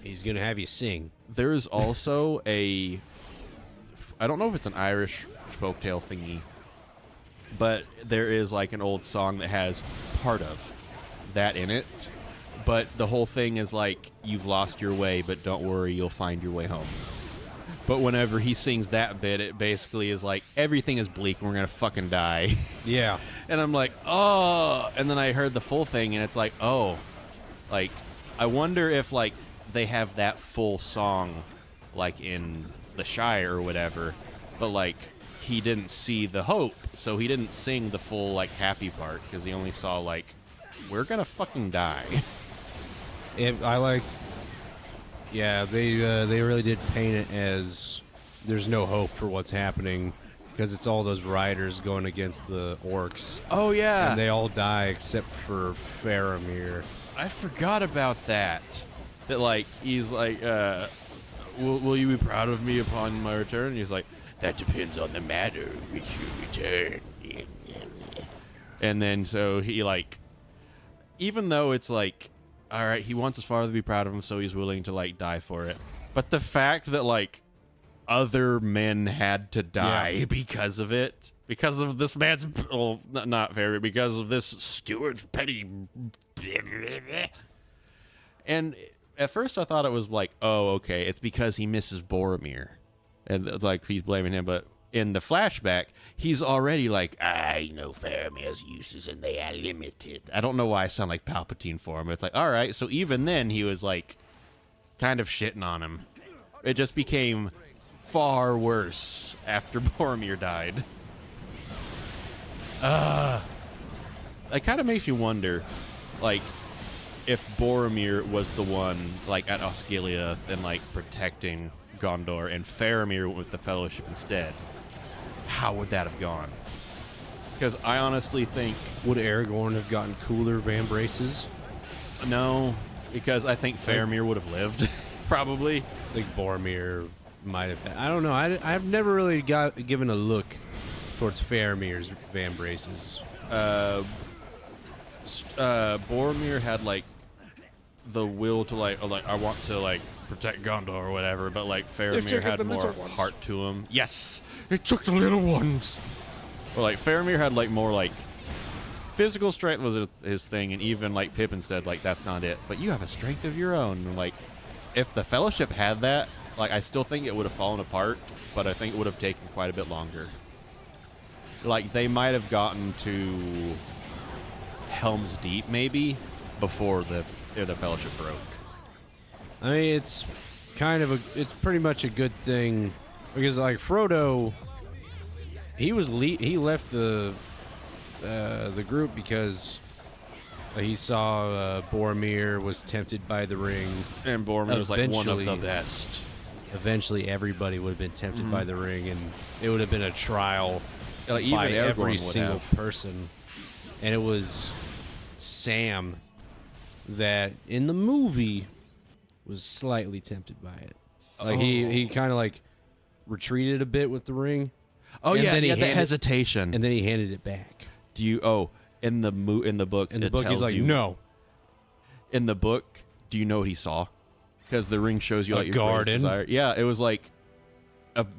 he's gonna have you sing. There's also I don't know if it's an Irish folktale thingy, but there is like an old song that has part of that in it. But the whole thing is like, you've lost your way, but don't worry, you'll find your way home. But whenever he sings that bit, it basically is like, everything is bleak and we're gonna fucking die. Yeah, And I'm like, oh. And then I heard the full thing, and it's like, oh. Like, I wonder if, like, they have that full song, like in the Shire or whatever, but like he didn't see the hope, so he didn't sing the full like happy part because he only saw like we're gonna fucking die. I like. Yeah, they really did paint it as there's no hope for what's happening because it's all those riders going against the orcs. Oh yeah, And they all die except for Faramir. I forgot about that. That like he's like, will you be proud of me upon my return? And he's like, That depends on the matter which you return. and then so he like, even though it's like, all right, he wants his father to be proud of him, so he's willing to like die for it. But the fact that like other men had to die because of it, because of this man's, well, not fair, because of this steward's petty. And at first I thought it was like, oh, okay, it's because he misses Boromir. And it's like he's blaming him, but in the flashback, he's already like, I know Faramir's uses and they are limited. I don't know why I sound like Palpatine for him. It's like, all right, so even then he was like kind of shitting on him. It just became far worse after Boromir died. It kind of makes you wonder, like, if Boromir was the one, like, at Osgiliath and, like, protecting Gondor, and Faramir went with the Fellowship instead, how would that have gone? Because I honestly think... Would Aragorn have gotten cooler vambraces? No, because I think Faramir would have lived, probably. I think Boromir might have. I don't know. I've never really given a look towards Faramir's vambraces. Boromir had, like, the will to, like, I want to, like, protect Gondor or whatever, but, like, Faramir had more heart to him. Yes! It took the little ones! Or, like, Faramir had, like, more, like, physical strength was his thing, and even, like, Pippin said, like, that's not it. But you have a strength of your own. And, like, if the Fellowship had that, like, I still think it would have fallen apart, but I think it would have taken quite a bit longer. Like, they might have gotten to Helm's Deep, maybe, before the Fellowship broke. I mean, it's pretty much a good thing because, like, Frodo, he left the group because he saw Boromir was tempted by the ring, And Boromir was, like, one of the best. Eventually, everybody would have been tempted by the ring, and it would have been a trial Like, even by Aragorn every would single have. person. And it was Sam that, in the movie, was slightly tempted by it. Like, he kind of, like, retreated a bit with the ring. Oh, and yeah, then he he had the handed- hesitation. And then he handed it back. Do you... Oh, in the books, In the book, it he's tells like, you, no. In the book, do you know what he saw? Because the ring shows you, A like, your greatest garden? desire. Yeah, it was like...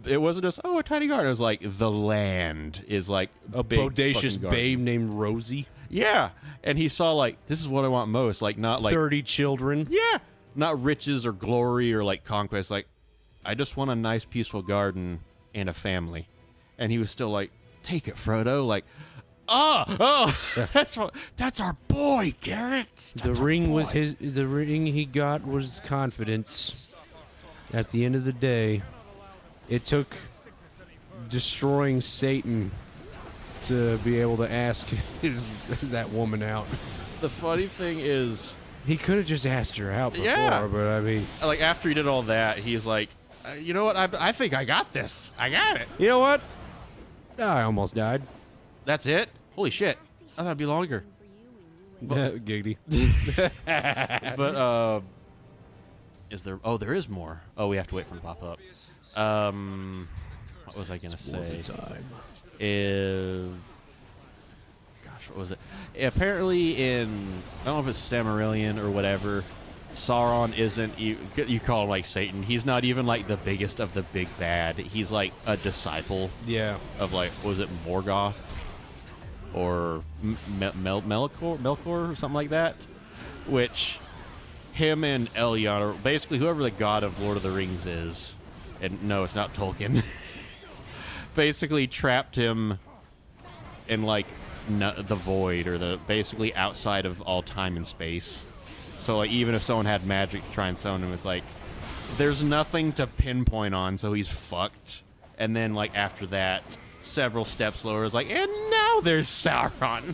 it wasn't just, oh, a tiny garden. It was like, the land is, like, A big bodacious fucking garden. babe named Rosie. Yeah. And he saw, like, this is what I want most. Like, not, like... 30 children. Yeah. Not riches or glory or, like, conquest. Like, I just want a nice, peaceful garden and a family. And he was still like, take it, Frodo. Like, that's our boy, Garrett. The ring was his. The ring he got was confidence. At the end of the day, it took destroying Satan to be able to ask that woman out. The funny thing is, He could have just asked her out before, Yeah. but I mean, like, after he did all that, he's like, you know what? I think I got this. I got it. you know what? I almost died. That's it? Holy shit. I thought it'd be longer. Giggity. But, is there... Oh, there is more. Oh, we have to wait for it to pop up. What was I going to say? Gosh, what was it? Apparently in... I don't know if it's Silmarillion or whatever, Sauron isn't... You call him, like, Satan. He's not even, like, the biggest of the big bad. He's, like, a disciple Yeah. of, like, was it Morgoth? Or Melkor or something like that? Which... Him and Elyon, or basically whoever the god of Lord of the Rings is, and no, it's not Tolkien, basically trapped him in, like, the void, or the basically outside of all time and space. So like even if someone had magic to try and summon him, it's like there's nothing to pinpoint on, so he's fucked. And then like after that, several steps lower is like, and now there's Sauron.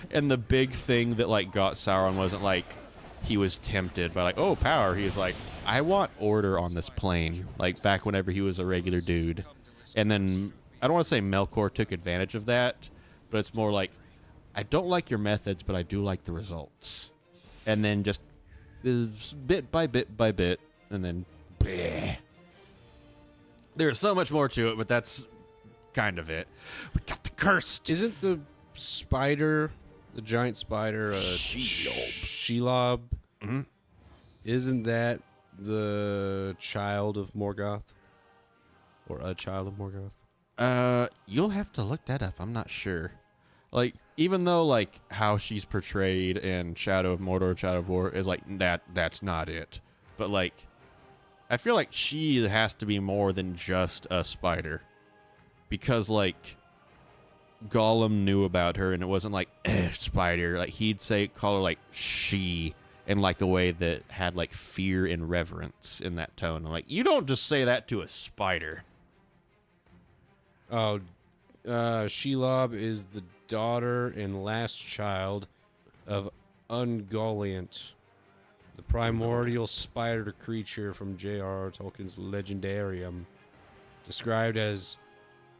And the big thing that like got Sauron wasn't like he was tempted by like, oh, power. He was like, I want order on this plane. Like back whenever he was a regular dude. And then I don't want to say Melkor took advantage of that, but it's more like, I don't like your methods, but I do like the results. And then just bit by bit by bit, and then bleh. There's so much more to it, but that's kind of it. We got the cursed. Isn't the spider, the giant spider, Shelob? Mm-hmm. Isn't that the child of Morgoth? Or a child of Morgoth? You'll have to look that up. I'm not sure. Like, even though, like, how she's portrayed in Shadow of Mordor, Shadow of War is, like, that's not it. But, like, I feel like she has to be more than just a spider. Because, like, Gollum knew about her, and it wasn't like, spider. Like, he'd call her, like, she, in, like, a way that had, like, fear and reverence in that tone. I'm like, you don't just say that to a spider. Oh, Shelob is the daughter and last child of Ungoliant, the primordial spider creature from J.R.R. Tolkien's Legendarium, described as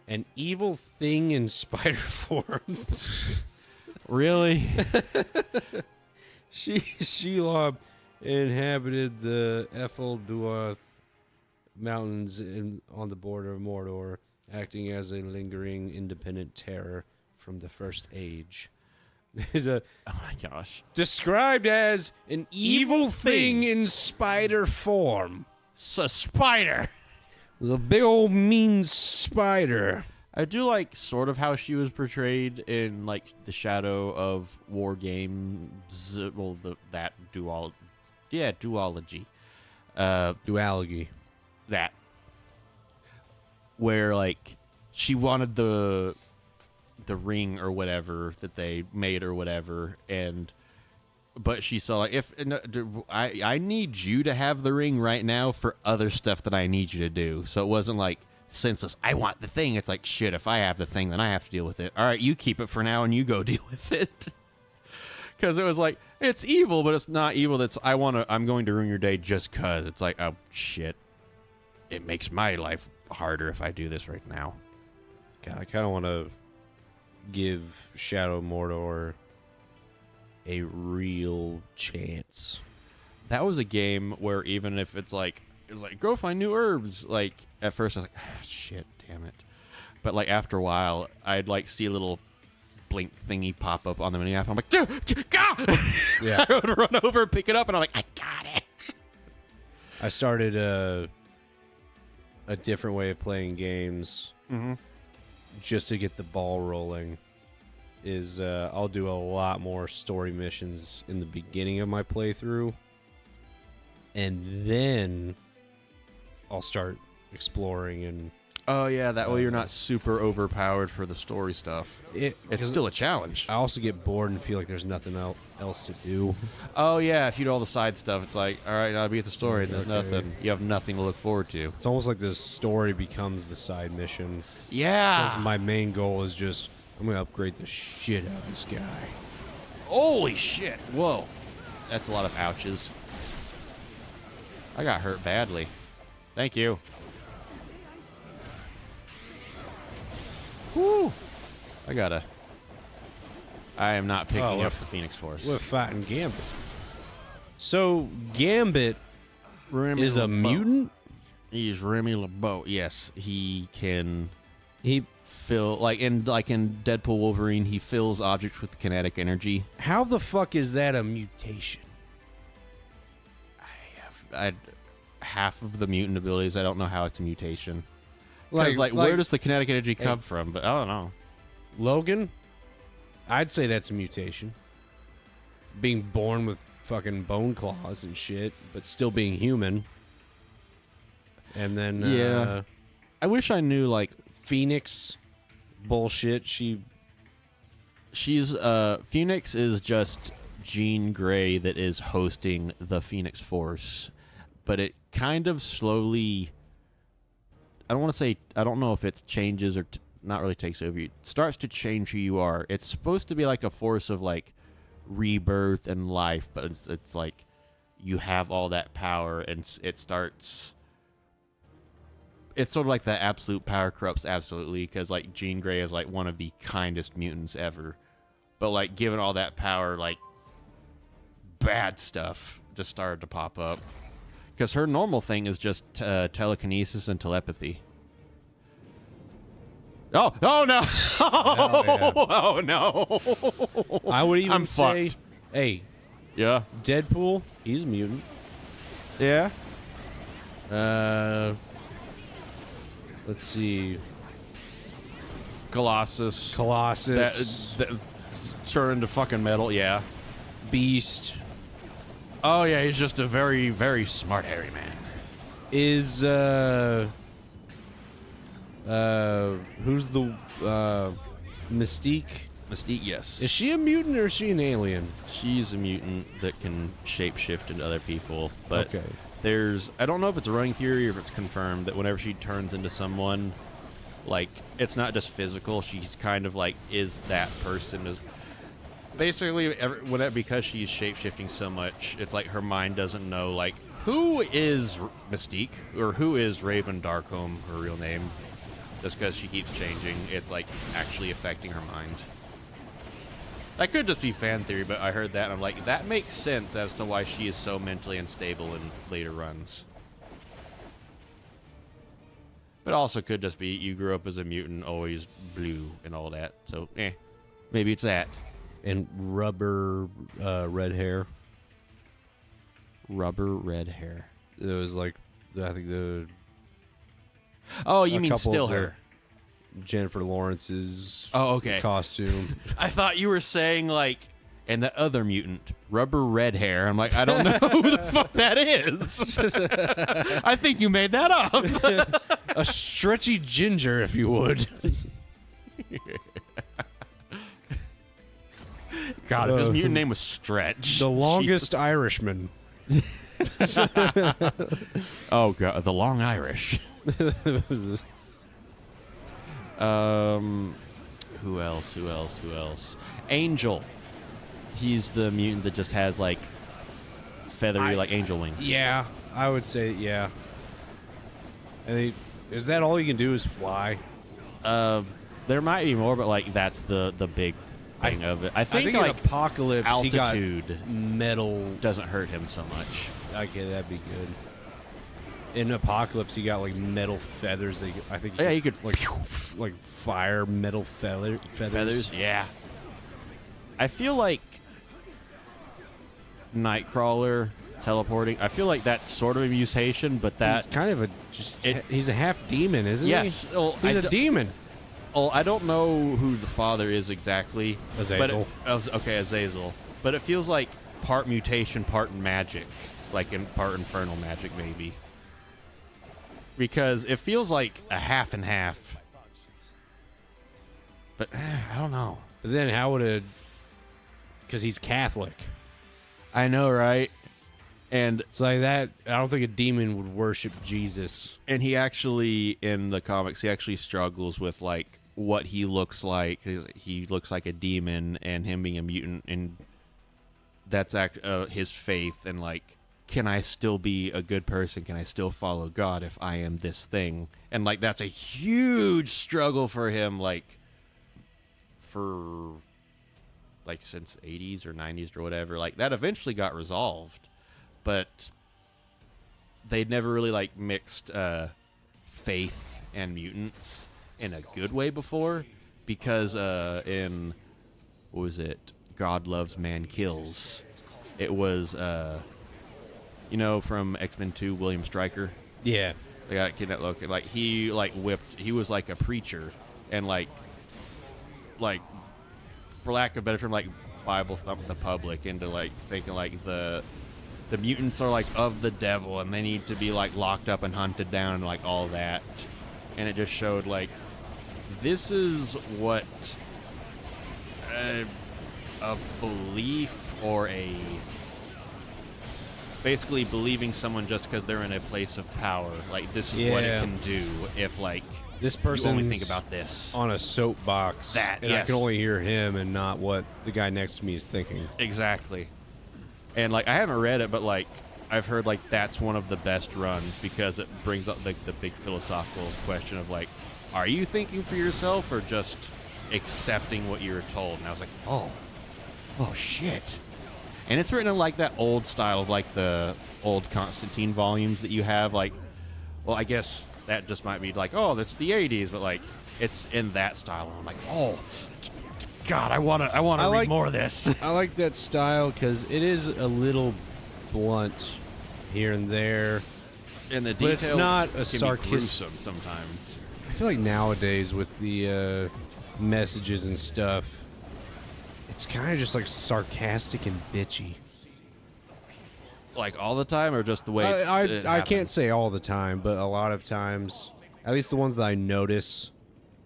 an evil thing in spider form. Really? Shelob inhabited the Efelduath Mountains on the border of Mordor, acting as a lingering independent terror from the First Age. Is a Oh my gosh. described as an evil thing in spider form. A spider. The big old mean spider. I do like sort of how she was portrayed in like the Shadow of War games. Well, that duology. Yeah, duology. Duology. That. Where like she wanted the ring or whatever that they made or whatever, but she saw like I need you to have the ring right now for other stuff that I need you to do. So it wasn't like senseless. I want the thing. It's like shit. If I have the thing, then I have to deal with it. All right, you keep it for now, and you go deal with it. Because it was like it's evil, but it's not evil. I'm going to ruin your day just cause. It's like, oh shit. It makes my life harder if I do this right now. God, I kind of want to give Shadow of Mordor a real chance. That was a game where even if it's like go find new herbs, like at first I was like, shit, damn it. But like after a while, I'd like see a little blink thingy pop up on the mini map. I'm like, go! Yeah. I would run over and pick it up, and I'm like, I got it. I started a different way of playing games. Mm-hmm. Just to get the ball rolling. Is I'll do a lot more story missions in the beginning of my playthrough, and then I'll start exploring. And Oh yeah, that way you're not super overpowered for the story stuff. It's still a challenge. I also get bored and feel like there's nothing else to do. Oh yeah, if you do all the side stuff, it's like, all right, I'll beat the story. And there's Okay. nothing. You have nothing to look forward to. It's almost like the story becomes the side mission. Yeah. Because my main goal is just, I'm going to upgrade the shit out of this guy. Holy shit! Whoa, that's a lot of ouches. I got hurt badly. Thank you. Woo! I am not picking up the Phoenix Force. We're fighting Gambit. So, Gambit is a mutant? He's Remy LeBeau. Yes, he can He fill like in Deadpool Wolverine. He fills objects with kinetic energy. How the fuck is that a mutation? Half of the mutant abilities. I don't know how it's a mutation. Because where does the kinetic energy come from? But I don't know. Logan? I'd say that's a mutation. Being born with fucking bone claws and shit, but still being human. And then Yeah. I wish I knew like Phoenix bullshit. she's Phoenix is just Jean Grey that is hosting the Phoenix Force, but it kind of slowly, I don't know if it changes or not really takes over you. It starts to change who you are. It's supposed to be like a force of like rebirth and life, but it's like you have all that power, and it starts. It's sort of like that absolute power corrupts absolutely, because like Jean Grey is like one of the kindest mutants ever, but like given all that power, like bad stuff just started to pop up, because her normal thing is just telekinesis and telepathy. Oh no! Oh no! I would even I'm say, fucked. hey, Yeah. Deadpool, he's a mutant. Yeah. Let's see. Colossus. Colossus. That turned into fucking metal. Yeah. Beast. Oh yeah, he's just a very, very smart hairy man. Is who's the Mystique? Mystique, yes. Is she a mutant or is she an alien? She's a mutant that can shapeshift into other people, but Okay. I don't know if it's a running theory or if it's confirmed that whenever she turns into someone, like, it's not just physical, she's kind of like, is that person. Basically, because she's shapeshifting so much, it's like her mind doesn't know, like, who is Mystique, or who is Raven Darkholm, her real name. Just because she keeps changing, it's like actually affecting her mind. That could just be fan theory, but I heard that and I'm like, that makes sense as to why she is so mentally unstable in later runs. But also could just be you grew up as a mutant, always blue and all that. So, maybe it's that. And rubber red hair. Rubber red hair. It was like, I think Oh, you a mean couple still of their- her? Jennifer Lawrence's Okay. costume. I thought you were saying like, and the other mutant, rubber red hair. I'm like, I don't know who the fuck that is. I think you made that up. A stretchy ginger, if you would. God, if his mutant name was Stretch. The longest Jesus. Irishman. Oh god, the Long Irish. Who else? Angel. He's the mutant that just has like feathery like angel wings. Yeah, I would say yeah. And is that all you can do is fly? There might be more, but like that's the big thing of it. I think in like Apocalypse, altitude he got metal. doesn't hurt him so much. Okay, that'd be good. In Apocalypse, he got like metal feathers. I think. Yeah, you could like fire metal feathers. Feathers. Yeah. I feel like Nightcrawler teleporting. I feel like that's sort of a mutation, but He's that kind of he's a half demon, isn't yes. he? Well, He's a demon. Oh, I don't know who the father is exactly. Azazel. Okay, Azazel. But it feels like part mutation, part magic, like in part infernal magic, maybe. Because it feels like a half and half. But I don't know. But then how would it? Because he's Catholic. I know, right? And It's like that. I don't think a demon would worship Jesus. and he actually in the comics he actually struggles with like what he looks like. He looks like a demon, and him being a mutant, and that's his faith and like, can I still be a good person? Can I still follow God if I am this thing? And like that's a huge struggle for him, like for like since 80s or 90s or whatever. Like that eventually got resolved, but they'd never really like mixed faith and mutants in a good way before, because in what was it, God Loves Man Kills, it was you know, from X-Men 2, William Stryker. Yeah. They got kidnapped. Look, like he like whipped. He was like a preacher, and like for lack of a better term, like Bible thumped the public into like thinking like the mutants are like of the devil, and they need to be like locked up and hunted down and like all that. And it just showed like this is what a belief or basically believing someone just because they're in a place of power. Like, this is what it can do if, like, this person you only think about this. On a soapbox, and I can only hear him and not what the guy next to me is thinking. Exactly. And, like, I haven't read it, but, like, I've heard, like, that's one of the best runs because it brings up, like, the big philosophical question of, like, are you thinking for yourself or just accepting what you're told? And I was like, oh shit. And it's written in, like, that old style of, like, the old Constantine volumes that you have. Like, well, I guess that just might be like, oh, that's the 80s, but, like, it's in that style. And I'm like, oh, God, I want to read more of this. I like that style because it is a little blunt here and there. And the but details it's not a can be sarcastic. gruesome sometimes. I feel like nowadays with the messages and stuff, it's kind of just like sarcastic and bitchy. Like all the time, or just the way I can't say all the time, but a lot of times, at least the ones that I notice,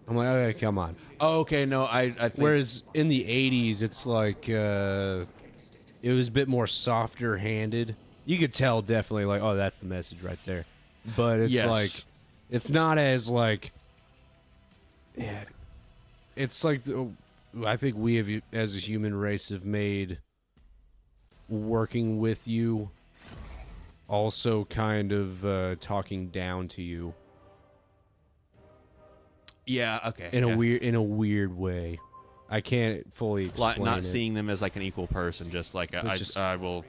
I'm like, okay, come on. Oh, okay, no, I think... Whereas in the 80s, it's like, it was a bit more softer handed. You could tell definitely, like, oh, that's the message right there. But it's like, it's not as like, yeah, it's like, I think we have, as a human race, have made working with you also kind of talking down to you. Yeah, okay. In a weird way. I can't fully explain not it. seeing them as like an equal person, just like I will.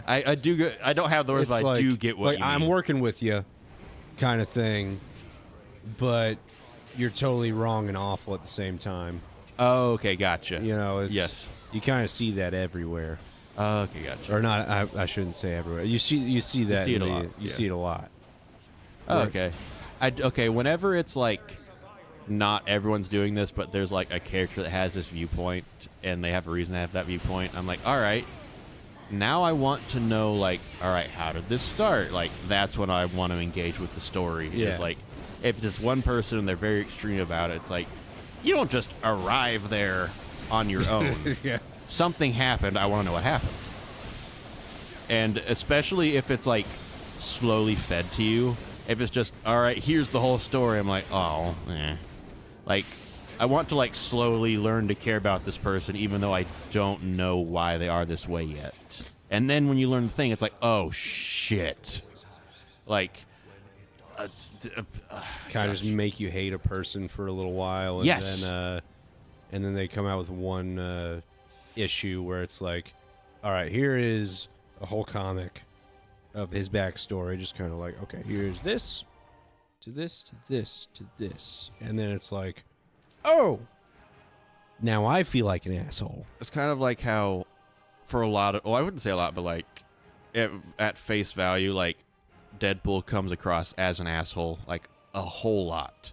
I do. I don't have the words, but I do get what you mean. I'm working with you, kind of thing, but you're totally wrong and awful at the same time. Oh, okay, gotcha. You know, yes, you kind of see that everywhere. Okay, gotcha. Or not? I shouldn't say everywhere. You see that. You see it a lot. You see it a lot. Oh, okay. Okay. Whenever it's like, not everyone's doing this, but there's like a character that has this viewpoint, and they have a reason to have that viewpoint. I'm like, all right. Now I want to know, like, all right, how did this start? Like, that's when I want to engage with the story. Yeah. It's like, if it's one person and they're very extreme about it, it's like, you don't just arrive there on your own. Yeah. Something happened. I want to know what happened. And especially if it's, like, slowly fed to you. If it's just, all right, here's the whole story, I'm like, oh, eh. Like, I want to, like, slowly learn to care about this person, even though I don't know why they are this way yet. And then when you learn the thing, it's like, oh, shit. Like, kind of just make you hate a person for a little while. And yes. And then they come out with one issue where it's like, all right, here is a whole comic of his backstory. Just kind of like, okay, here's this, to this, to this, to this. And then it's like, oh, now I feel like an asshole. It's kind of like how, for a lot of, well, I wouldn't say a lot, but like, at face value, like, Deadpool comes across as an asshole, like, a whole lot.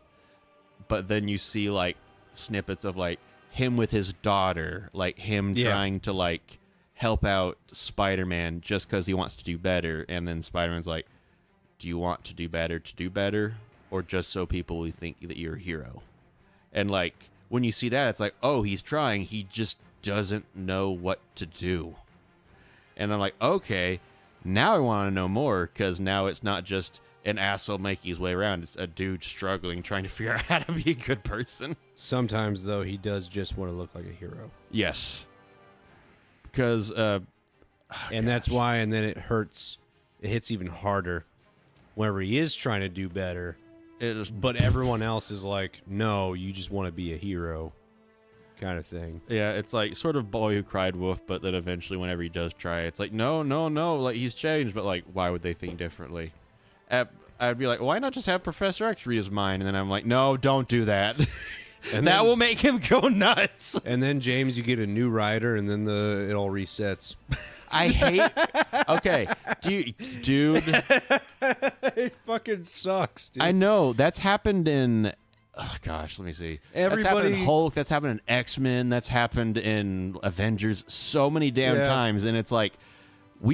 But then you see, like, snippets of, like, him with his daughter, like, him trying to, like, help out Spider-Man just because he wants to do better. And then Spider-Man's like, do you want to do better, or just so people will think that you're a hero? And, like, when you see that, it's like, oh, he's trying. He just doesn't know what to do. And I'm like, okay, now I want to know more, because now it's not just an asshole making his way around. It's a dude struggling, trying to figure out how to be a good person. Sometimes, though, he does just want to look like a hero. Yes. Because, and that's why, and then it hurts. It hits even harder whenever he is trying to do better. But everyone else is like, no, you just want to be a hero, kind of thing. Yeah, it's like sort of Boy Who Cried Wolf, but then eventually whenever he does try, it's like, no, like, he's changed, but, like, why would they think differently? I'd be like, why not just have Professor X read his mind? And then I'm like, no, don't do that. And that will make him go nuts. And then, James, you get a new writer, and then it all resets. I hate... Okay, dude. It fucking sucks, dude. I know. That's happened in... Oh, gosh, let me see. That's happened in Hulk. That's happened in X-Men. That's happened in Avengers so many damn times. And it's like...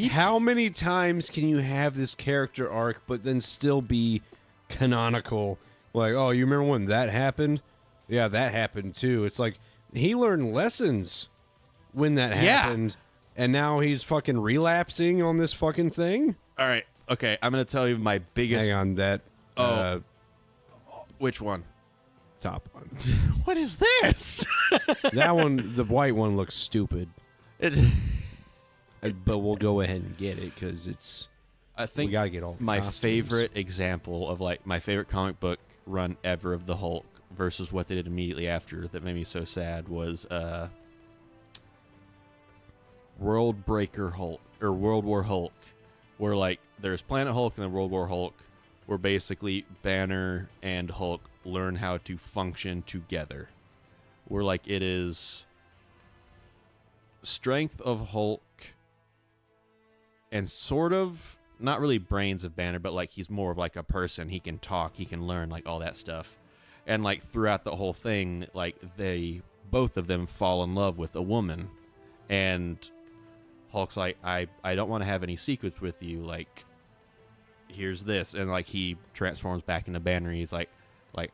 How many times can you have this character arc, but then still be canonical? Like, oh, you remember when that happened? Yeah, that happened too. It's like, he learned lessons when that happened, and now he's fucking relapsing on this fucking thing. All right. Okay, I'm gonna tell you my biggest. Hang on, that Which one? top one. What is this? That one, the white one, looks stupid. But we'll go ahead and get it because it's. I think we gotta get all the my costumes. favorite example of like my favorite comic book run ever of the Hulk versus what they did immediately after that made me so sad was World Breaker Hulk or World War Hulk, where like there's Planet Hulk and then World War Hulk, where basically Banner and Hulk learn how to function together. Where like it is strength of Hulk and sort of not really brains of Banner, but like he's more of like a person. He can talk, he can learn, like all that stuff. And like throughout the whole thing, like they both of them fall in love with a woman. And Hulk's like, I don't want to have any secrets with you. Like, here's this. And like he transforms back into Banner. And he's like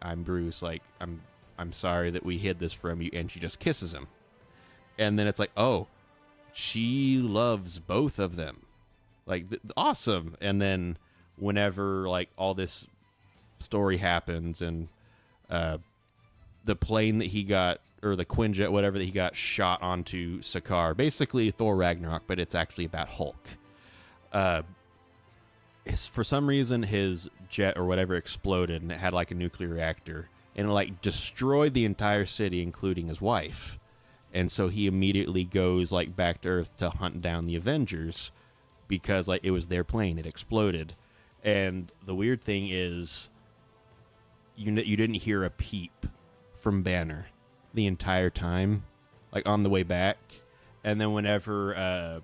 I'm Bruce. Like I'm sorry that we hid this from you. And she just kisses him. And then it's like, oh, she loves both of them. Like, awesome. And then whenever, like, all this story happens and the plane that he got, or the Quinjet, whatever, that he got shot onto Sakaar, basically Thor Ragnarok, but it's actually about Hulk. For some reason, his jet or whatever exploded, and it had, like, a nuclear reactor. And it, like, destroyed the entire city, including his wife. And so he immediately goes, like, back to Earth to hunt down the Avengers. Because like it was their plane, it exploded, and the weird thing is, you didn't hear a peep from Banner the entire time, like on the way back, and then whenever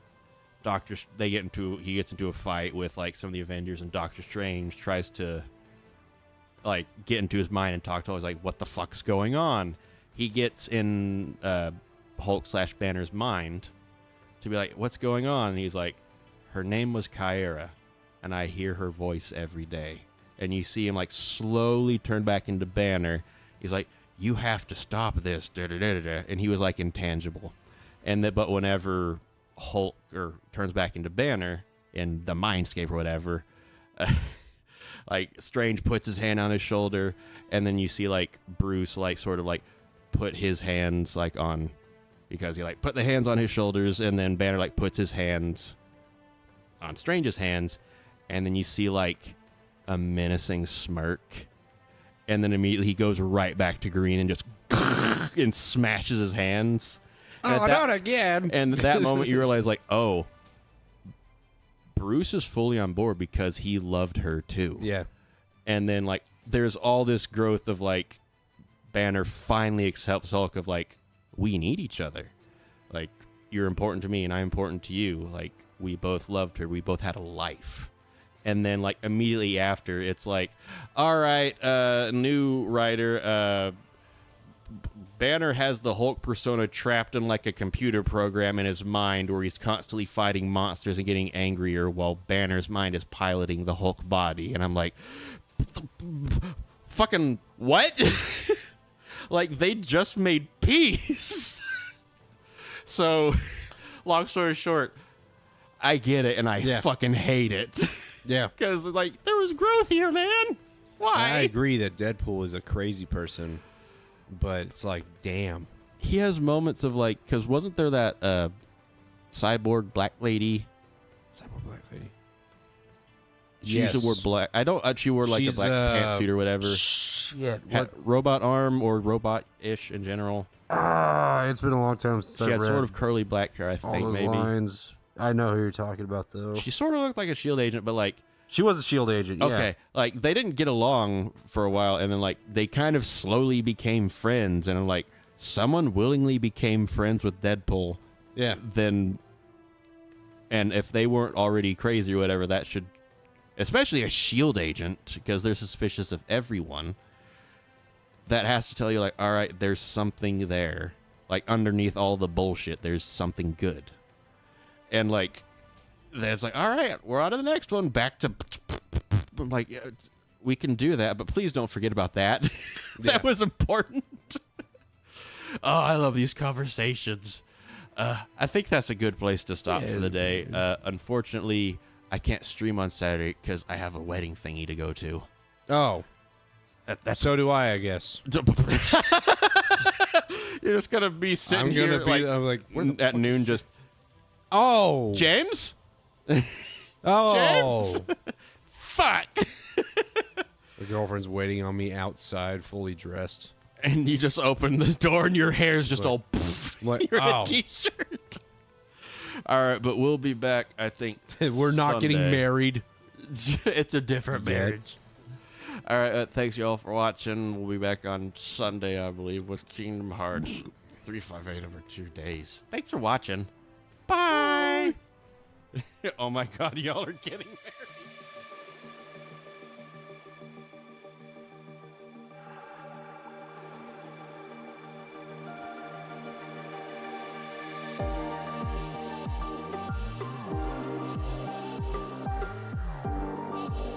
he gets into a fight with like some of the Avengers, and Doctor Strange tries to like get into his mind and talk to him, he's like, "What the fuck's going on?" He gets in Hulk/Banner's mind to be like, "What's going on?" And he's like, "Her name was Kyra, and I hear her voice every day." And you see him like slowly turn back into Banner. He's like, "You have to stop this." And he was like intangible. But whenever Hulk turns back into Banner in the Mindscape or whatever, like Strange puts his hand on his shoulder, and then you see like Bruce like sort of like put his hands like on, because he like put the hands on his shoulders, and then Banner like puts his hands on Strange's hands, and then you see like a menacing smirk, and then immediately he goes right back to green and just and smashes his hands. And not again. And at that moment you realize like, oh, Bruce is fully on board because he loved her too. Yeah. And then like there's all this growth of like Banner finally accepts Hulk of like, we need each other. Like, you're important to me and I'm important to you. Like, we both loved her. We both had a life. And then, like, immediately after, it's like, all right, new writer, Banner has the Hulk persona trapped in, like, a computer program in his mind where he's constantly fighting monsters and getting angrier while Banner's mind is piloting the Hulk body. And I'm like, fucking what? Like, they just made peace. So, long story short, I get it, and I fucking hate it. Yeah. Because, like, there was growth here, man. Why? I agree that Deadpool is a crazy person, but it's like, damn. He has moments of, like, because wasn't there that cyborg black lady? Cyborg black lady. She usually wore black. I don't. She wore, like, She's, a black pantsuit or whatever. Shit. Had robot arm or robot-ish in general. It's been a long time since She had sort of curly black hair, I all think, those maybe. lines. I know who you're talking about, though. She sort of looked like a S.H.I.E.L.D. agent, but, like... She was a S.H.I.E.L.D. agent, yeah. Okay, like, they didn't get along for a while, and then, like, they kind of slowly became friends, and I'm like, someone willingly became friends with Deadpool. Yeah. Then... And if they weren't already crazy or whatever, that should... Especially a S.H.I.E.L.D. agent, because they're suspicious of everyone. That has to tell you, like, all right, there's something there. Like, underneath all the bullshit, there's something good. And, like, then it's like, all right, we're on to the next one. Back to... I'm like, yeah, we can do that, but please don't forget about that. That was important. Oh, I love these conversations. I think that's a good place to stop for the day. Unfortunately, I can't stream on Saturday because I have a wedding thingy to go to. Oh. That's So do I guess. You're just gonna be sitting here I'm like, where the at fuck noon, is- just Oh. James. Oh. James? Fuck. The girlfriend's waiting on me outside, fully dressed. And you just open the door, and your hair's just all. What? You're in Oh. a t-shirt. All right, but we'll be back. I think We're not getting Sunday. married. It's a different Yet. marriage. All right, thanks y'all for watching. We'll be back on Sunday, I believe, with Kingdom Hearts 358 over 2 days. Thanks for watching. Bye. Oh my God, y'all are getting married.